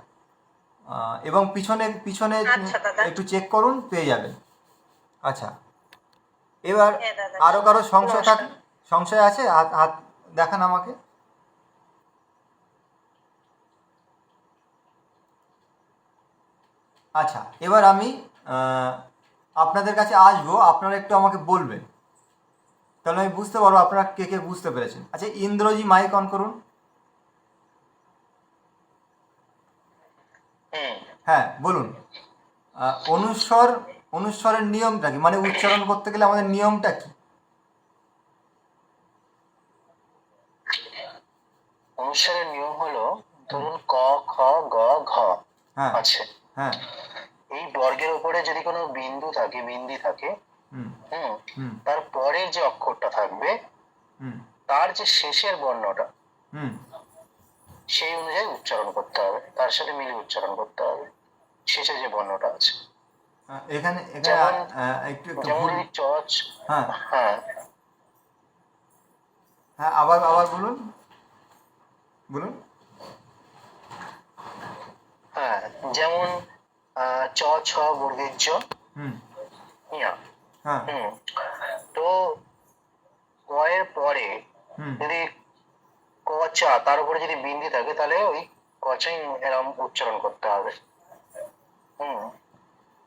এবং পিছনে পিছনে আচ্ছা দাদা। একটু চেক করুন, পেয়ে যাবেন। আচ্ছা, এবার হ্যাঁ দাদা। আরও কারো সংশয় নমস্কার। সংশয় আছে? হাত হাত দেখান আমাকে। আচ্ছা, এবার আমি আপনাদের কাছে আসবো, আপনারা একটু আমাকে বলবেন, তাহলে আমি বুঝতে পারবো আপনারা কে কে বুঝতে পেরেছেন। আচ্ছা, ইন্দ্রজি মাইক অন করুন। হ্যাঁ বলুন, অনুস্বরের নিয়মটা কি, মানে উচ্চারণ করতে গেলে আমাদের নিয়মটা কি? অনুসারের নিয়ম হলো ধরুন ক খ গ ঘ হ্যাঁ আছে, হ্যাঁ বর্গের উপরে যদি কোনো বিন্দি থাকে, হুম হুম, হুম তার পরের যে অক্ষরটা থাকবে হুম তার যে শেষের বর্ণটা হুম সেই অনুযায়ী উচ্চারণ করতে হবে, তার সাথে মিলিয়ে উচ্চারণ করতে হবে শেষে যে বর্ণটা আছে। এখানে এখানে যেমন একটু যেমন ভুল। যদি হ্যাঁ হ্যাঁ হ্যাঁ, আবার আবার বলুন বলুন। হ্যাঁ যেমন চ ছ বর্গের চ, হুম ইয়া, হ্যাঁ হুম, তো ক এর পরে হুম যদি ক চা তার উপরে যদি বিন্দি থাকে তাহলে ওই কচাই এরকম উচ্চারণ করতে হবে। হুম,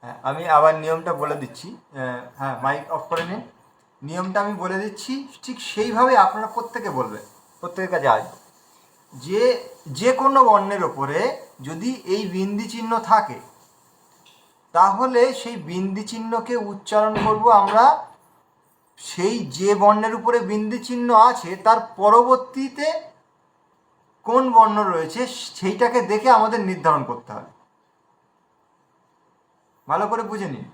হ্যাঁ, আমি আবার নিয়মটা বলে দিচ্ছি। হ্যাঁ, মাইক অফ করে নিন। নিয়মটা আমি বলে দিচ্ছি, ঠিক সেইভাবে আপনারা প্রত্যেকে বলবেন, প্রত্যেকের কাছে আসবে। যে যে কোনো বর্ণের ওপরে যদি এই বিন্দি চিহ্ন থাকে, তাহলে সেই বিন্দি চিহ্নকে উচ্চারণ করব আমরা সেই যে বর্ণের উপরে বিন্দি চিহ্ন আছে তার পরবর্তীতে কোন বর্ণ রয়েছে সেইটাকে দেখে আমাদের নির্ধারণ করতে হবে। ভালো করে বুঝে নিন।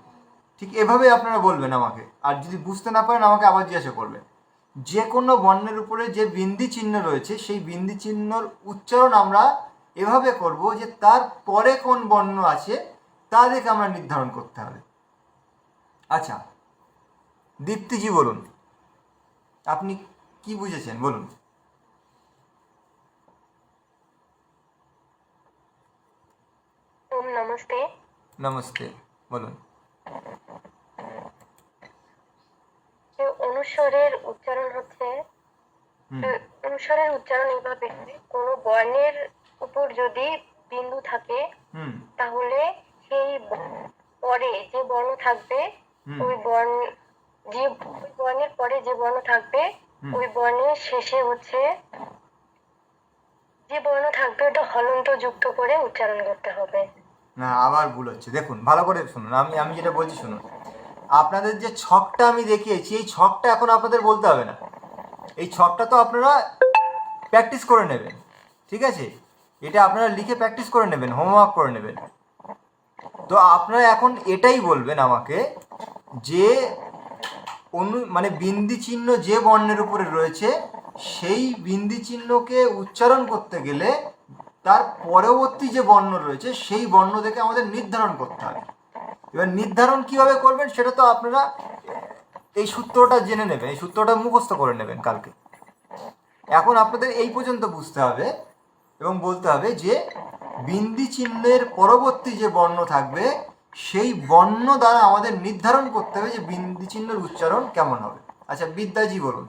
ঠিক এভাবে আপনারা বলবেন আমাকে, আর যদি বুঝতে না পারেন আমাকে আবার জিজ্ঞাসা করবেন। যে কোনো বর্ণের উপরে যে বিন্দি চিহ্ন রয়েছে সেই বিন্দি চিহ্নর উচ্চারণ আমরা এভাবে করব যে তার পরে কোন বর্ণ আছে তা দেখে আমরা নির্ধারণ করতে হবে। আচ্ছা, দীপ্তিজি বলুন, আপনি কি বুঝেছেন বলুন। ওম নমস্তে। নমস্তে, বলুন। অনুস্বরের উচ্চারণ হচ্ছে, হুম অনুস্বরের উচ্চারণ এইভাবে হবে, কোনো বর্ণের উপর যদি বিন্দু থাকে হুম তাহলে সেই পরে যে বর্ণ থাকবে হুম ওই বর্ণ, যে ওই বর্ণের পরে যে বর্ণ থাকবে ওই বর্ণের শেষে হচ্ছে যে বর্ণ থাকবে ওটা হলন্ত যুক্ত করে উচ্চারণ করতে হবে। না, আবার ভুল হচ্ছে। দেখুন, ভালো করে শুনুন, আমি আমি যেটা বলছি শুনুন। আপনাদের যে ছকটা আমি দেখিয়েছি এই ছকটা এখন আপনাদের বলতে হবে না। এই ছকটা তো আপনারা প্র্যাকটিস করে নেবেন, ঠিক আছে? এটা আপনারা লিখে প্র্যাকটিস করে নেবেন, হোমওয়ার্ক করে নেবেন। তো আপনারা এখন এটাই বলবেন আমাকে যে মানে বিন্দি চিহ্ন যে বর্ণের উপরে রয়েছে সেই বিন্দি চিহ্নকে উচ্চারণ করতে গেলে তার পরবর্তী যে বর্ণ রয়েছে সেই বর্ণ দেখে আমাদের নির্ধারণ করতে হবে। এবার নির্ধারণ কিভাবে করবেন সেটা তো আপনারা এই সূত্রটা জেনে নেবেন, এই সূত্রটা মুখস্থ করে নেবেন কালকে। এখন আপনাদের এই পর্যন্ত বুঝতে হবে এবং বলতে হবে যে বিন্দি চিহ্নের পরবর্তী যে বর্ণ থাকবে সেই বর্ণ দ্বারা আমাদের নির্ধারণ করতে হবে যে বিন্দি চিহ্নের উচ্চারণ কেমন হবে। আচ্ছা, বিদ্যাজি বলুন।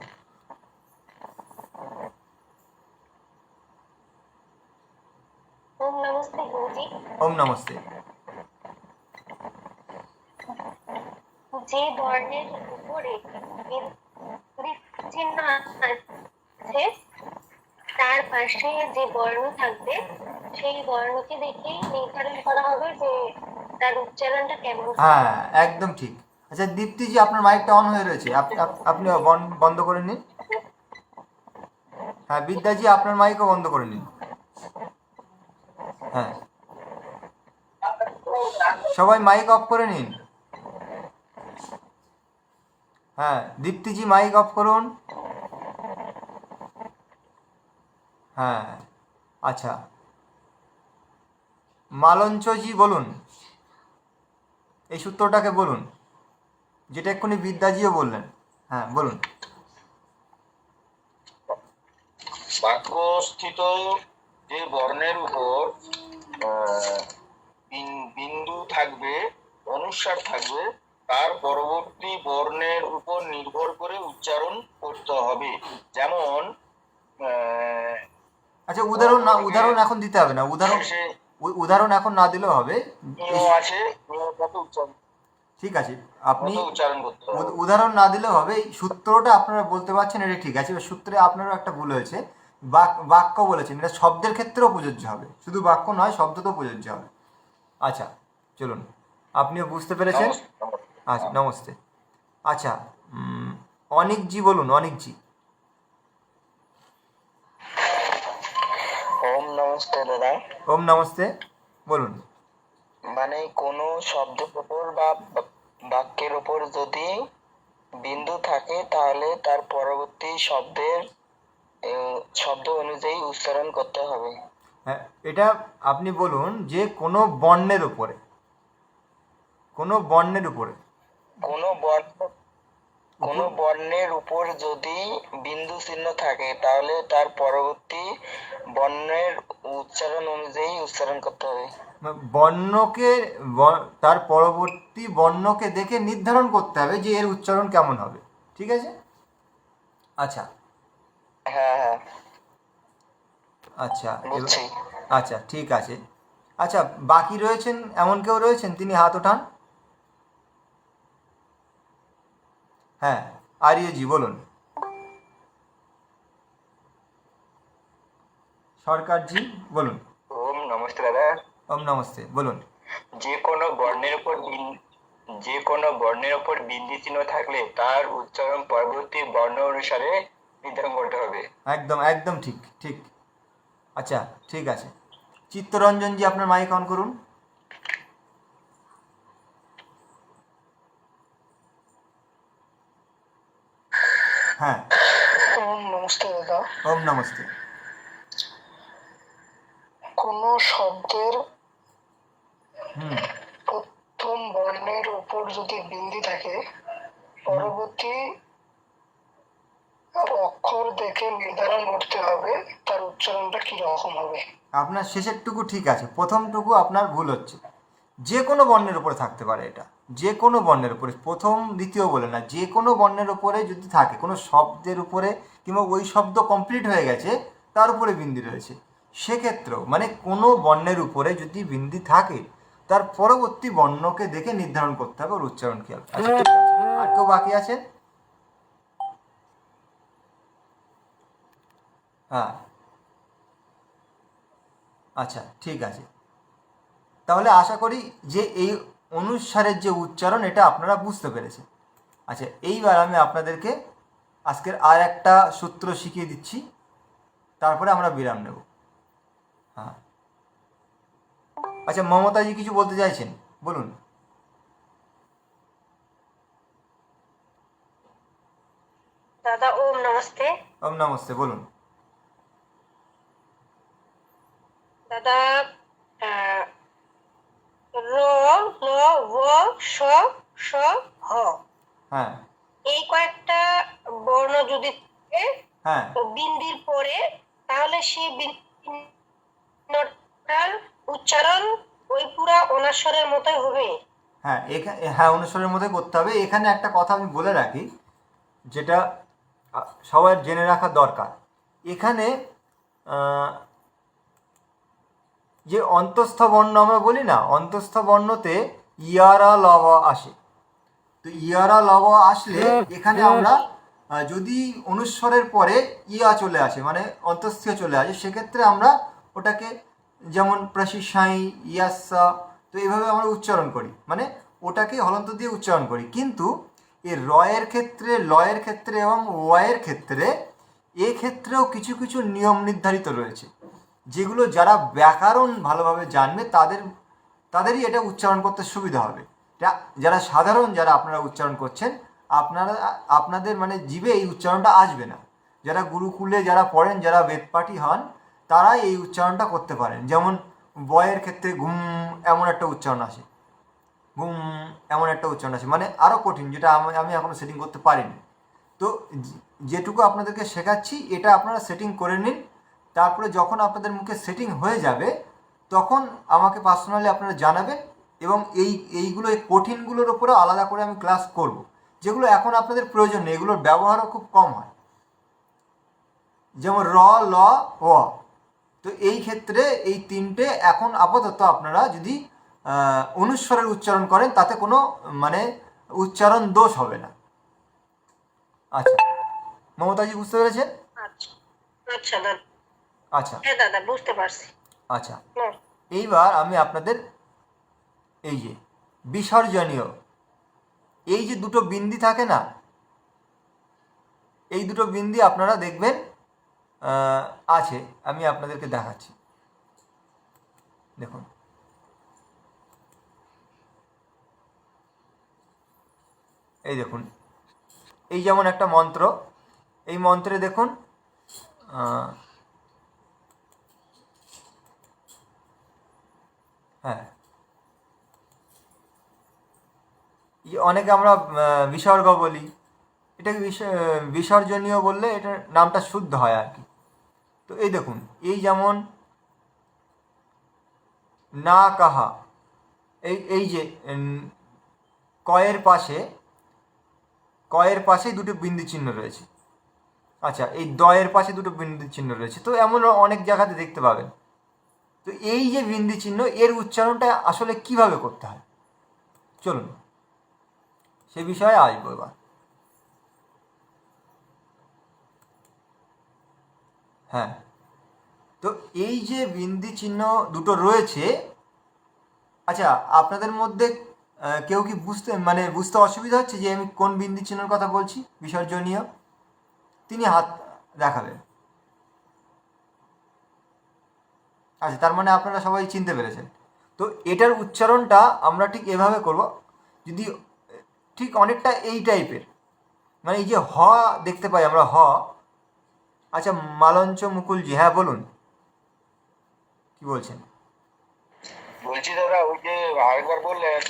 ওম নমস্তে গুরুজি। ওম নমস্তে। যে বর্ণের উপরে বিন্দু চিহ্ন আছে তার পাশে যে বর্ণ থাকবে সেই বর্ণকে দেখে নির্ধারণ করা হবে যে তার উচ্চারণটা কেমন। হ্যাঁ, একদম ঠিক। আচ্ছা দীপ্তিজি, আপনার মাইকটা অন হয়ে রয়েছে, আপনি বন্ধ করে নিন। হ্যাঁ বিদ্যাজি, আপনার মাইকও বন্ধ করে নিন। হ্যাঁ, সবাই মাইক অফ করে নিন। হ্যাঁ দীপ্তিজি, মাইক অফ করুন। হ্যাঁ, আচ্ছা মালঞ্চজি বলুন, এই সূত্রটাকে বলুন যেটা এক্ষুনি বিদ্যাজিও বললেন। হ্যাঁ বলুন। বাক্যস্থিত যে বর্ণের উপর বিন্দু থাকবে, অনুস্বার থাকবে, তার পরবর্তী বর্ণের উপর নির্ভর করে উচ্চারণ করতে হবে। যেমন আচ্ছা, উদাহরণ এখন দিতে হবে না, উদাহরণ এখন না দিলেও হবে। নিয়ম আছে, নিয়ম মতো উচ্চারণ, ঠিক আছে, আপনি উচ্চারণ করতে হবে। উদাহরণ না দিলেও হবে। এই সূত্রটা আপনারা বলতে পারছেন, এটা ঠিক আছে। এবার সূত্রে আপনারও একটা ভুল হয়েছে, বাক্য বলেছেন, এটা শব্দের ক্ষেত্রেও প্রযোজ্য হবে, শুধু বাক্য নয় শব্দতেও প্রযোজ্য হবে। আচ্ছা চলুন, আপনিও বুঝতে পেরেছেন। আচ্ছা নমস্তে। আচ্ছা অনিকজি বলুন, অনিকজি। ওম নমস্তে দাদা। ওম নমস্তে, বলুন। মানে কোনো শব্দের উপর বা বাক্যের উপর যদি বিন্দু থাকে তাহলে তার পরবর্তী শব্দ অনুযায়ী উচ্চারণ করতে হবে। হ্যাঁ, এটা আপনি বলুন যে কোনো বর্ণের উপরে, কোনো বর্ণের উপরে কোনো বর্ণ কোনো বর্ণের উপর যদি বিন্দু চিহ্ন থাকে তাহলে তার পরবর্তী বর্ণের উচ্চারণ অনুযায়ী উচ্চারণ করতে হবে। বর্ণকে তার পরবর্তী বর্ণকে দেখে নির্ধারণ করতে হবে যে এর উচ্চারণ কেমন হবে। ঠিক আছে? আচ্ছা হ্যাঁ হ্যাঁ, আচ্ছা বুঝছি। আচ্ছা ঠিক আছে। আচ্ছা, বাকি রয়েছেন, এমন কেউ রয়েছেন তিনি হাত ওঠান। হ্যাঁ, আরিয়াজি বলুন। সরকারজি বলুন। ওম নমস্তে দাদা। ওম নমস্তে বলুন। যে কোনো বর্ণের উপর বিন্দু চিহ্ন থাকলে তার উচ্চারণ পরবর্তী বর্ণ অনুসারে নির্ধারণ করতে হবে। একদম একদম ঠিক ঠিক। আচ্ছা ঠিক আছে। চিত্তরঞ্জনজি আপনার মাইক অন করুন। হ্যাঁ। নমস্তে দাদা। ওম নমস্তে। কোনো শব্দের হুম প্রথম বর্ণের উপর যদি বিন্দু থাকে, পরবর্তী অক্ষর দেখে নির্ধারণ করতে হবে তার উচ্চারণটা কি রকম হবে। আপনার শেষেরটুকু ঠিক আছে, প্রথমটুকু আপনার ভুল হচ্ছে। যে কোনো বর্ণের উপরে থাকতে পারে, এটা যে কোনো বর্ণের উপরে, প্রথম দ্বিতীয় বলে না, যে কোনো বর্ণের উপরে যদি থাকে, কোনো শব্দের উপরে কিংবা ওই শব্দ কমপ্লিট হয়ে গেছে তার উপরে বিন্দি রয়েছে, সেক্ষেত্রেও মানে কোনো বর্ণের উপরে যদি বিন্দি থাকে তার পরবর্তী বর্ণকে দেখে নির্ধারণ করতে হবে ওর উচ্চারণ কী হবে। আচ্ছা ঠিক আছে, আর কেউ বাকি আছেন? হ্যাঁ আচ্ছা ঠিক আছে। তাহলে আশা করি যে এই অনুসারের যে উচ্চারণ এটা আপনারা বুঝতে পেরেছেন। আচ্ছা, এইবার আমি আপনাদেরকে আজকের আর একটা সূত্র শিখিয়ে দিচ্ছি, তারপরে আমরা বিরাম নেব। হ্যাঁ আচ্ছা, মমতাজি কিছু বলতে চাইছেন, বলুন। দাদা ওম নমস্তে। ওম নমস্তে বলুন। দাদা র ল ব শ স হ, হ্যাঁ এই কয়েকটা বর্ণ যদি থাকে হ্যাঁ বিন্দির পরে, তাহলে সেই বিন্দিটার উচ্চারণ ওই পুরা অনাস্বরের মতোই হবে। হ্যাঁ এখানে হ্যাঁ অনুসারের মধ্যে করতে হবে। এখানে একটা কথা আমি বলে রাখি, যেটা সবার জেনে রাখা দরকার। এখানে যে অন্তঃস্থ বর্ণ আমরা বলি না, অন্তঃস্থ বর্ণতে ইয়ারা লব আসে। তো ইয়ারা লব আসলে এখানে আমরা যদি অনুস্বরের পরে ইয়া চলে আসে, মানে অন্তঃস্থীয় চলে আসে, সেক্ষেত্রে আমরা ওটাকে যেমন প্রশিসাই ইয়াসা, তো এইভাবে আমরা উচ্চারণ করি, মানে ওটাকে হলন্ত দিয়ে উচ্চারণ করি। কিন্তু এই রয়ের ক্ষেত্রে, লয়ের ক্ষেত্রে এবং ওয়ের ক্ষেত্রে, এক্ষেত্রেও কিছু কিছু নিয়ম নির্ধারিত রয়েছে, যেগুলো যারা ব্যাকরণ ভালোভাবে জানবে তাদেরই এটা উচ্চারণ করতে সুবিধা হবে। যারা সাধারণ, যারা আপনারা উচ্চারণ করছেন, আপনাদের মানে জিভে এই উচ্চারণটা আসবে না। যারা গুরুকুলে যারা পড়েন, যারা বেদপাঠী হন, তারাই এই উচ্চারণটা করতে পারেন। যেমন বয়ের ক্ষেত্রে ঘুম এমন একটা উচ্চারণ আসে, ঘুম এমন একটা উচ্চারণ আসে, মানে আরও কঠিন, যেটা আমি এখনও সেটিং করতে পারিনি। তো যেটুকু আপনাদেরকে শেখাচ্ছি এটা আপনারা সেটিং করে নিন। তারপরে যখন আপনাদের মুখে সেটিং হয়ে যাবে তখন আমাকে পার্সোনালি আপনারা জানাবেন, এবং এইগুলো এই কঠিনগুলোর উপরে আলাদা করে আমি ক্লাস করব, যেগুলো এখন আপনাদের প্রয়োজন নেই, এগুলোর ব্যবহারও খুব কম হয়। যেমন র, ল, ও, তো এই ক্ষেত্রে এই তিনটে এখন আপাতত আপনারা যদি অনুস্বরের উচ্চারণ করেন তাতে কোনো মানে উচ্চারণ দোষ হবে না। আচ্ছা মমতাজি বুঝতে পেরেছেন? আচ্ছা আচ্ছা দাদা। আচ্ছা হ্যাঁ দাদা বুঝতে পারছি। আচ্ছা, এইবার আমি আপনাদের এই যে বিসর্জনীয় এই যে দুটো বিন্দি থাকে না, এই দুটো বিন্দি আপনারা দেখবেন আছে, আমি আপনাদেরকে দেখাচ্ছি। দেখুন এই দেখুন, এই যেমন একটা মন্ত্র, এই মন্ত্রে দেখুন হ্যাঁ, অনেকে আমরা বিসর্গ বলি, এটাকে বিসর্জনীয় বললে এটার নামটা শুদ্ধ হয় আর কি। তো এই দেখুন, এই যেমন না কাহা, এই যে কয়ের পাশে দুটো বিন্দু চিহ্ন রয়েছে। আচ্ছা, এই দয়ের পাশে দুটো বিন্দু চিহ্ন রয়েছে, তো এমন অনেক জায়গাতে দেখতে পাবেন। তো এই যে বিন্দু চিহ্ন, এর উচ্চারণটা আসলে কিভাবে করতে হয় চলুন সে বিষয়ে আসবো এবার। হ্যাঁ, তো এই যে বিন্দু চিহ্ন দুটো রয়েছে, আচ্ছা আপনাদের মধ্যে কেউ কি বুঝতে অসুবিধা হচ্ছে যে আমি কোন বিন্দু চিহ্নের কথা বলছি বিসর্জনীয়? তিনি হাত দেখাবেন। আচ্ছা, তার মানে আপনারা সবাই চিনতে পেরেছেন। তো এটার উচ্চারণটা আমরা ঠিক এভাবে করব, যদি ঠিক অনেকটা এই টাইপের, মানে এই যে হ দেখতে পাই আমরা, হ। আচ্ছা মালঞ্চ মুকুলজি, হ্যাঁ বলুন, কি বলছেন? বলছি দাদা, ওই যে আরেকবার বললেন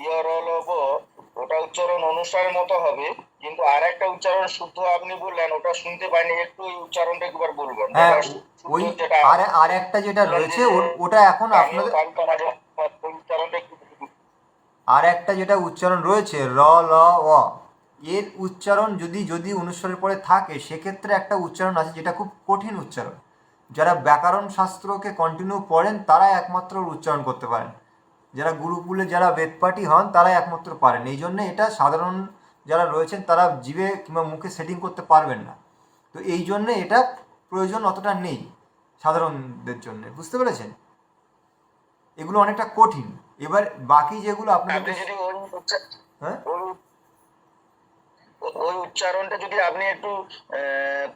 ইয়ারলব, ওটা উচ্চারণ অনুষ্ঠানের মতো হবে, কিন্তু আর একটা উচ্চারণ শুদ্ধ আপনি বললেন, ওটা শুনতে পাইনি, একটু ওই উচ্চারণটা একবার বলবেন। হ্যাঁ, ওই শুদ্ধ যেটা আর একটা যেটা রয়েছে ওটা এখন আপনাদের, উচ্চারণটা একটু আর একটা যেটা উচ্চারণ রয়েছে র ল অ, এর উচ্চারণ যদি অনুস্বরের পরে থাকে, সেক্ষেত্রে একটা উচ্চারণ আছে যেটা খুব কঠিন উচ্চারণ। যারা ব্যাকরণ শাস্ত্রকে কন্টিনিউ পড়েন তারাই একমাত্র উচ্চারণ করতে পারেন, যারা গুরুকুলে যারা বেদপাঠী হন তারাই একমাত্র পারেন। এই জন্য এটা সাধারণ যারা রয়েছেন তারা জিভে কিংবা মুখে সেটিং করতে পারবেন না। তো এই জন্য এটা প্রয়োজন অতটা নেই সাধারণদের জন্য, বুঝতে পেরেছেন? এগুলো অনেকটা কঠিন। এবার বাকি যেগুলো আপনি আপনাদের, যদি হ্যাঁ ওই উচ্চারণটা যদি আপনি একটু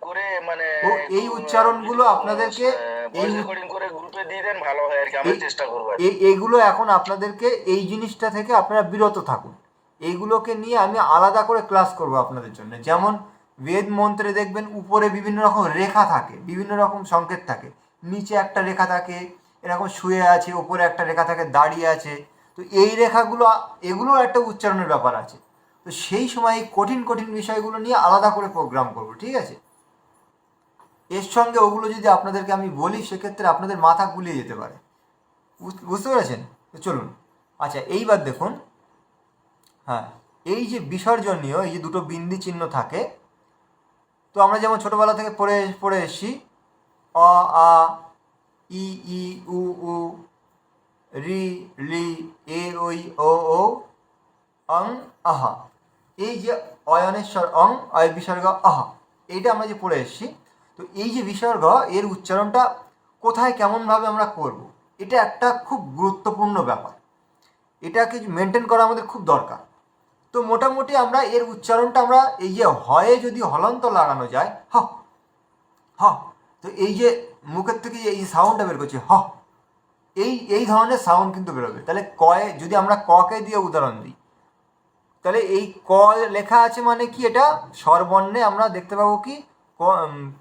করে মানে ও এই উচ্চারণগুলো আপনাদেরকে এই রেকর্ডিং করে গ্রুপে দিয়ে দেন, ভালো হয় আর কি, আমরা চেষ্টা করবো আর কি। এইগুলো এখন আপনাদেরকে এই জিনিসটা থেকে আপনারা বিরত থাকুন। এইগুলোকে নিয়ে আমি আলাদা করে ক্লাস করব আপনাদের জন্য। যেমন বেদ মন্ত্রে দেখবেন উপরে বিভিন্ন রকম রেখা থাকে, বিভিন্ন রকম সংকেত থাকে, নিচে একটা রেখা থাকে এরকম শুয়ে আছে, ওপরে একটা রেখা থাকে দাঁড়িয়ে আছে। তো এই রেখাগুলো, এগুলোর একটা উচ্চারণের ব্যাপার আছে। তো সেই সময় এই কঠিন কঠিন বিষয়গুলো নিয়ে আলাদা করে প্রোগ্রাম করব, ঠিক আছে? এর সঙ্গে ওগুলো যদি আপনাদেরকে আমি বলি, সেক্ষেত্রে আপনাদের মাথা গুলিয়ে যেতে পারে, বুঝতে পেরেছেন? তো চলুন, আচ্ছা এইবার দেখুন, হ্যাঁ, এই যে বিসর্জনীয় এই যে দুটো বিন্দু চিহ্ন থাকে, তো আমরা যেমন ছোটোবেলা থেকে পড়ে এসেছি, অ আ, ই ই উ উ, রি লি, এ ওই ও ও, অং আহা। এই যে অয়নেশ্বর অং, অয় বিসর্গ আহা, এইটা আমরা যে পড়ে এসেছি। তো এই যে বিসর্গ, এর উচ্চারণটা কোথায় কেমনভাবে আমরা করব, এটা একটা খুব গুরুত্বপূর্ণ ব্যাপার। এটাকে মেনটেন করা আমাদের খুব দরকার। তো মোটামুটি আমরা এর উচ্চারণটা আমরা এই যে হয়ে যদি হলন্ত লাগানো যায়, হ হ, তো এই যে মুখের থেকে যে এই সাউন্ডটা বের করছে হ, এই ধরনের সাউন্ড কিন্তু বেরোবে। তাহলে কয়ে যদি আমরা ককে দিয়ে উদাহরণ দিই, তাহলে এই ক লেখা আছে মানে কি, এটা স্বরবর্ণে আমরা দেখতে পাবো কি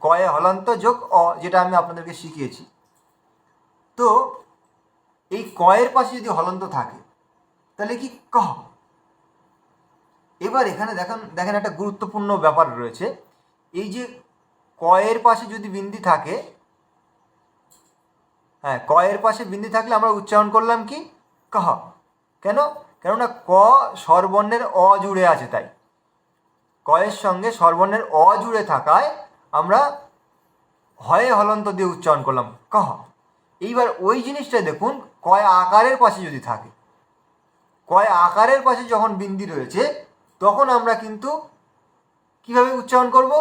কয়ে হলন্ত যোগ অ, যেটা আমি আপনাদেরকে শিখিয়েছি। তো এই কয়ের পাশে যদি হলন্ত থাকে তাহলে কি ক। এবার এখানে দেখেন একটা গুরুত্বপূর্ণ ব্যাপার রয়েছে। এই যে কয়ের পাশে যদি বিন্দু থাকে, হ্যাঁ কয়ের পাশে বিন্দু থাকলে আমরা উচ্চারণ করলাম কি কহ। কেননা ক স্বরবর্ণের অ জুড়ে আছে, তাই কয়ের সঙ্গে স্বরবর্ণের অ জুড়ে থাকায় আমরা হয়ে হলন্ত দিয়ে উচ্চারণ করলাম কহ। এইবার ওই জিনিসটা দেখুন, কয় আকারের পাশে যদি থাকে, কয় আকারের পাশে যখন বিন্দু রয়েছে, তখন আমরা কিন্তু কিভাবে উচ্চারণ করব,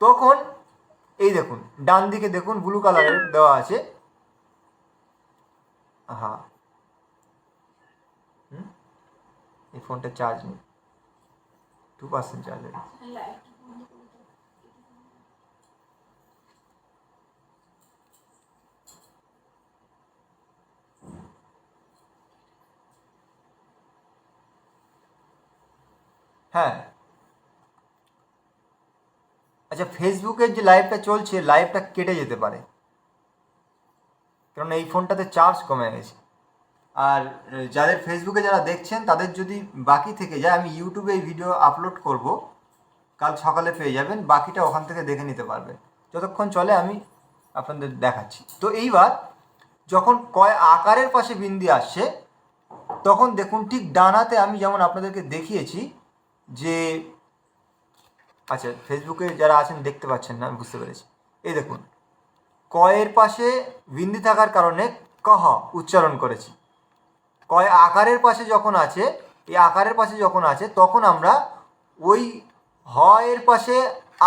তখন এই দেখুন ডান দিকে দেখুন ব্লু কালারের দেওয়া আছে, হ্যাঁ এই ফোনটা চার্জ নেই, 2% চার্জ আছে। হ্যাঁ, আচ্ছা, ফেসবুকের যে লাইভটা চলছে, লাইভটা কেটে যেতে পারে, কারণ এই ফোনটাতে চার্জ কমে গেছে। আর যাদের ফেসবুকে যারা দেখছেন তাদের যদি বাকি থেকে যায়, আমি ইউটিউবে এই ভিডিও আপলোড করব, কাল সকালে পেয়ে যাবেন, বাকিটা ওখান থেকে দেখে নিতে পারবেন। যতক্ষণ চলে আমি আপনাদের দেখাচ্ছি। তো এইবার যখন কয় আকারের পাশে বিন্দি আসছে, তখন দেখুন ঠিক ডানাতে আমি যেমন আপনাদেরকে দেখিয়েছি যে, আচ্ছা ফেসবুকে যারা আছেন দেখতে পাচ্ছেন না, আমি বুঝতে পেরেছি। এই দেখুন, কয়ের পাশে বিন্দি থাকার কারণে কহ উচ্চারণ করেছি। কয় আকারের পাশে যখন আছে, এই আকারের পাশে যখন আছে, তখন আমরা ওই হ এর পাশে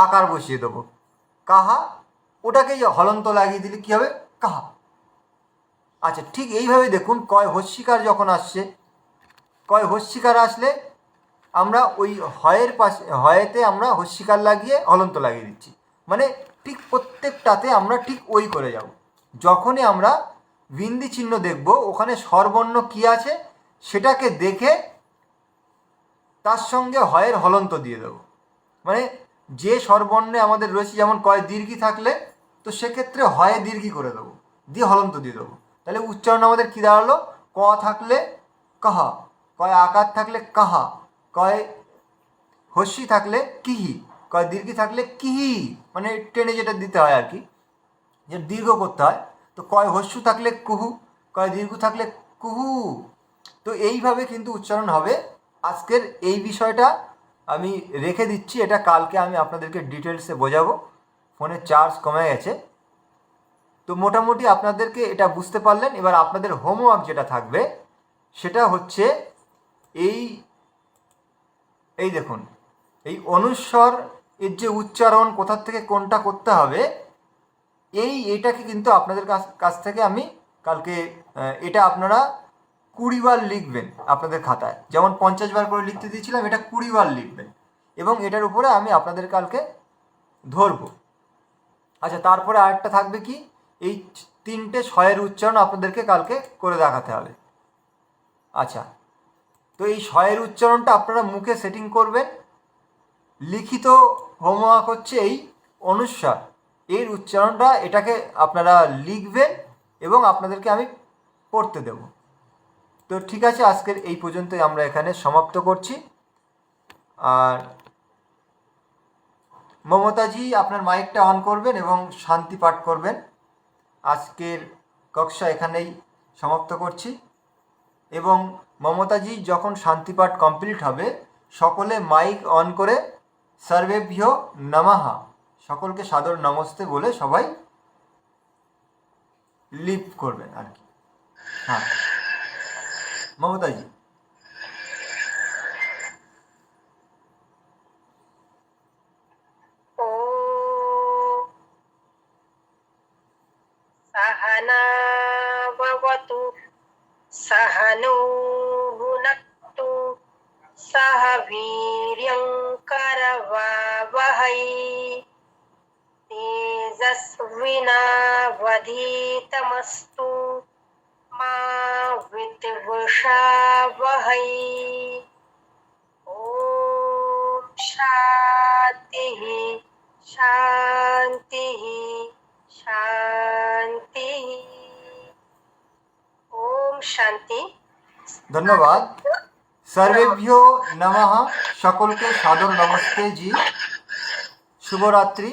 আকার বসিয়ে দেবো, কাহা, ওটাকেই হলন্ত লাগিয়ে দিলে কী হবে, কাহা। আচ্ছা, ঠিক এইভাবে দেখুন, কয় হস্যিকার যখন আসছে, কয় হস্যিকার আসলে আমরা ওই হয়ের পাশে, হয়েতে আমরা হস্যিকার লাগিয়ে হলন্ত লাগিয়ে দিচ্ছি। মানে ঠিক প্রত্যেকটাতে আমরা ঠিক ওই করে যাব। যখনই আমরা বিন্দি চিহ্ন দেখব, ওখানে স্বরবর্ণ কী আছে সেটাকে দেখে তার সঙ্গে হয়ের হলন্ত দিয়ে দেবো। মানে যে স্বরবর্ণে আমাদের রয়েছে, যেমন কয় দীর্ঘি থাকলে, তো সেক্ষেত্রে হয়ে দীর্ঘি করে দেবো, দিয়ে হলন্ত দিয়ে দেবো। তাহলে উচ্চারণ আমাদের কী দাঁড়ালো, ক থাকলে কাহা, কয় আকার থাকলে কাহা, কয় হস্যি থাকলে কিহি, কয় দীর্ঘি থাকলে কিহি, মানে টেনে যেটা দিতে হয় আর কি, যে দীর্ঘ করতে হয়। তো কয় হস্যু থাকলে কুহু, কয় দীর্ঘ থাকলে কুহু। তো এইভাবে কিন্তু উচ্চারণ হবে। আজকের এই বিষয়টা আমি রেখে দিচ্ছি, এটা কালকে আমি আপনাদেরকে ডিটেলসে বোঝাবো। ফোনের চার্জ কমে গেছে। তো মোটামুটি আপনাদেরকে এটা বুঝতে পারলেন। এবার আপনাদের হোমওয়ার্ক যেটা থাকবে সেটা হচ্ছে এই দেখুন, এই অনুস্বর এর যে উচ্চারণ কোথার থেকে কোনটা করতে হবে, এইটাকে কিন্তু আপনাদের কাছ থেকে আমি কালকে, এটা আপনারা 20 বার লিখবেন আপনাদের খাতায়। যেমন 50 বার করে লিখতে দিয়েছিলাম, এটা 20 বার লিখবেন, এবং এটার উপরে আমি আপনাদের কালকে ধরবো। আচ্ছা, তারপরে আরেকটা থাকবে কি, এই 3টে শয়ের উচ্চারণ আপনাদেরকে কালকে করে দেখাতে হবে। আচ্ছা, তো এই শয়ের উচ্চারণটা আপনারা মুখে সেটিং করবেন। লিখিত হোমওয়ার্ক হচ্ছে এই অনুস্বার এর উচ্চারণটা, এটাকে আপনারা লিখবেন এবং আপনাদেরকে আমি পড়তে দেব। তো ঠিক আছে, আজকের এই পর্যন্তই আমরা এখানে সমাপ্ত করছি। আর মমতাজি আপনার মাইকটা অন করবেন এবং শান্তি পাঠ করবেন। আজকের কক্ষা এখানেই সমাপ্ত করছি। এবং মমতাজি যখন শান্তি পাঠ কমপ্লিট হবে, সকলে মাইক অন করে সর্বেভ্য নমঃ, সকলকে সাদর নমস্তে বলে সবাই লিভ করবেন আর কি। হ্যাঁ মমতাজি। सहना भवतु सहनो भुनक्तु सह वीर्यं करवावहै तेजस्विनावधीतमस्तु मा विद्विषावहै। ॐ शान्तिः शान्तिः শান্তি। ওম শান্তি। ধন্যবাদ। সর্বেভ্য নমঃ, সকলকে সাদর নমস্তে জি। শুভরাত্রি।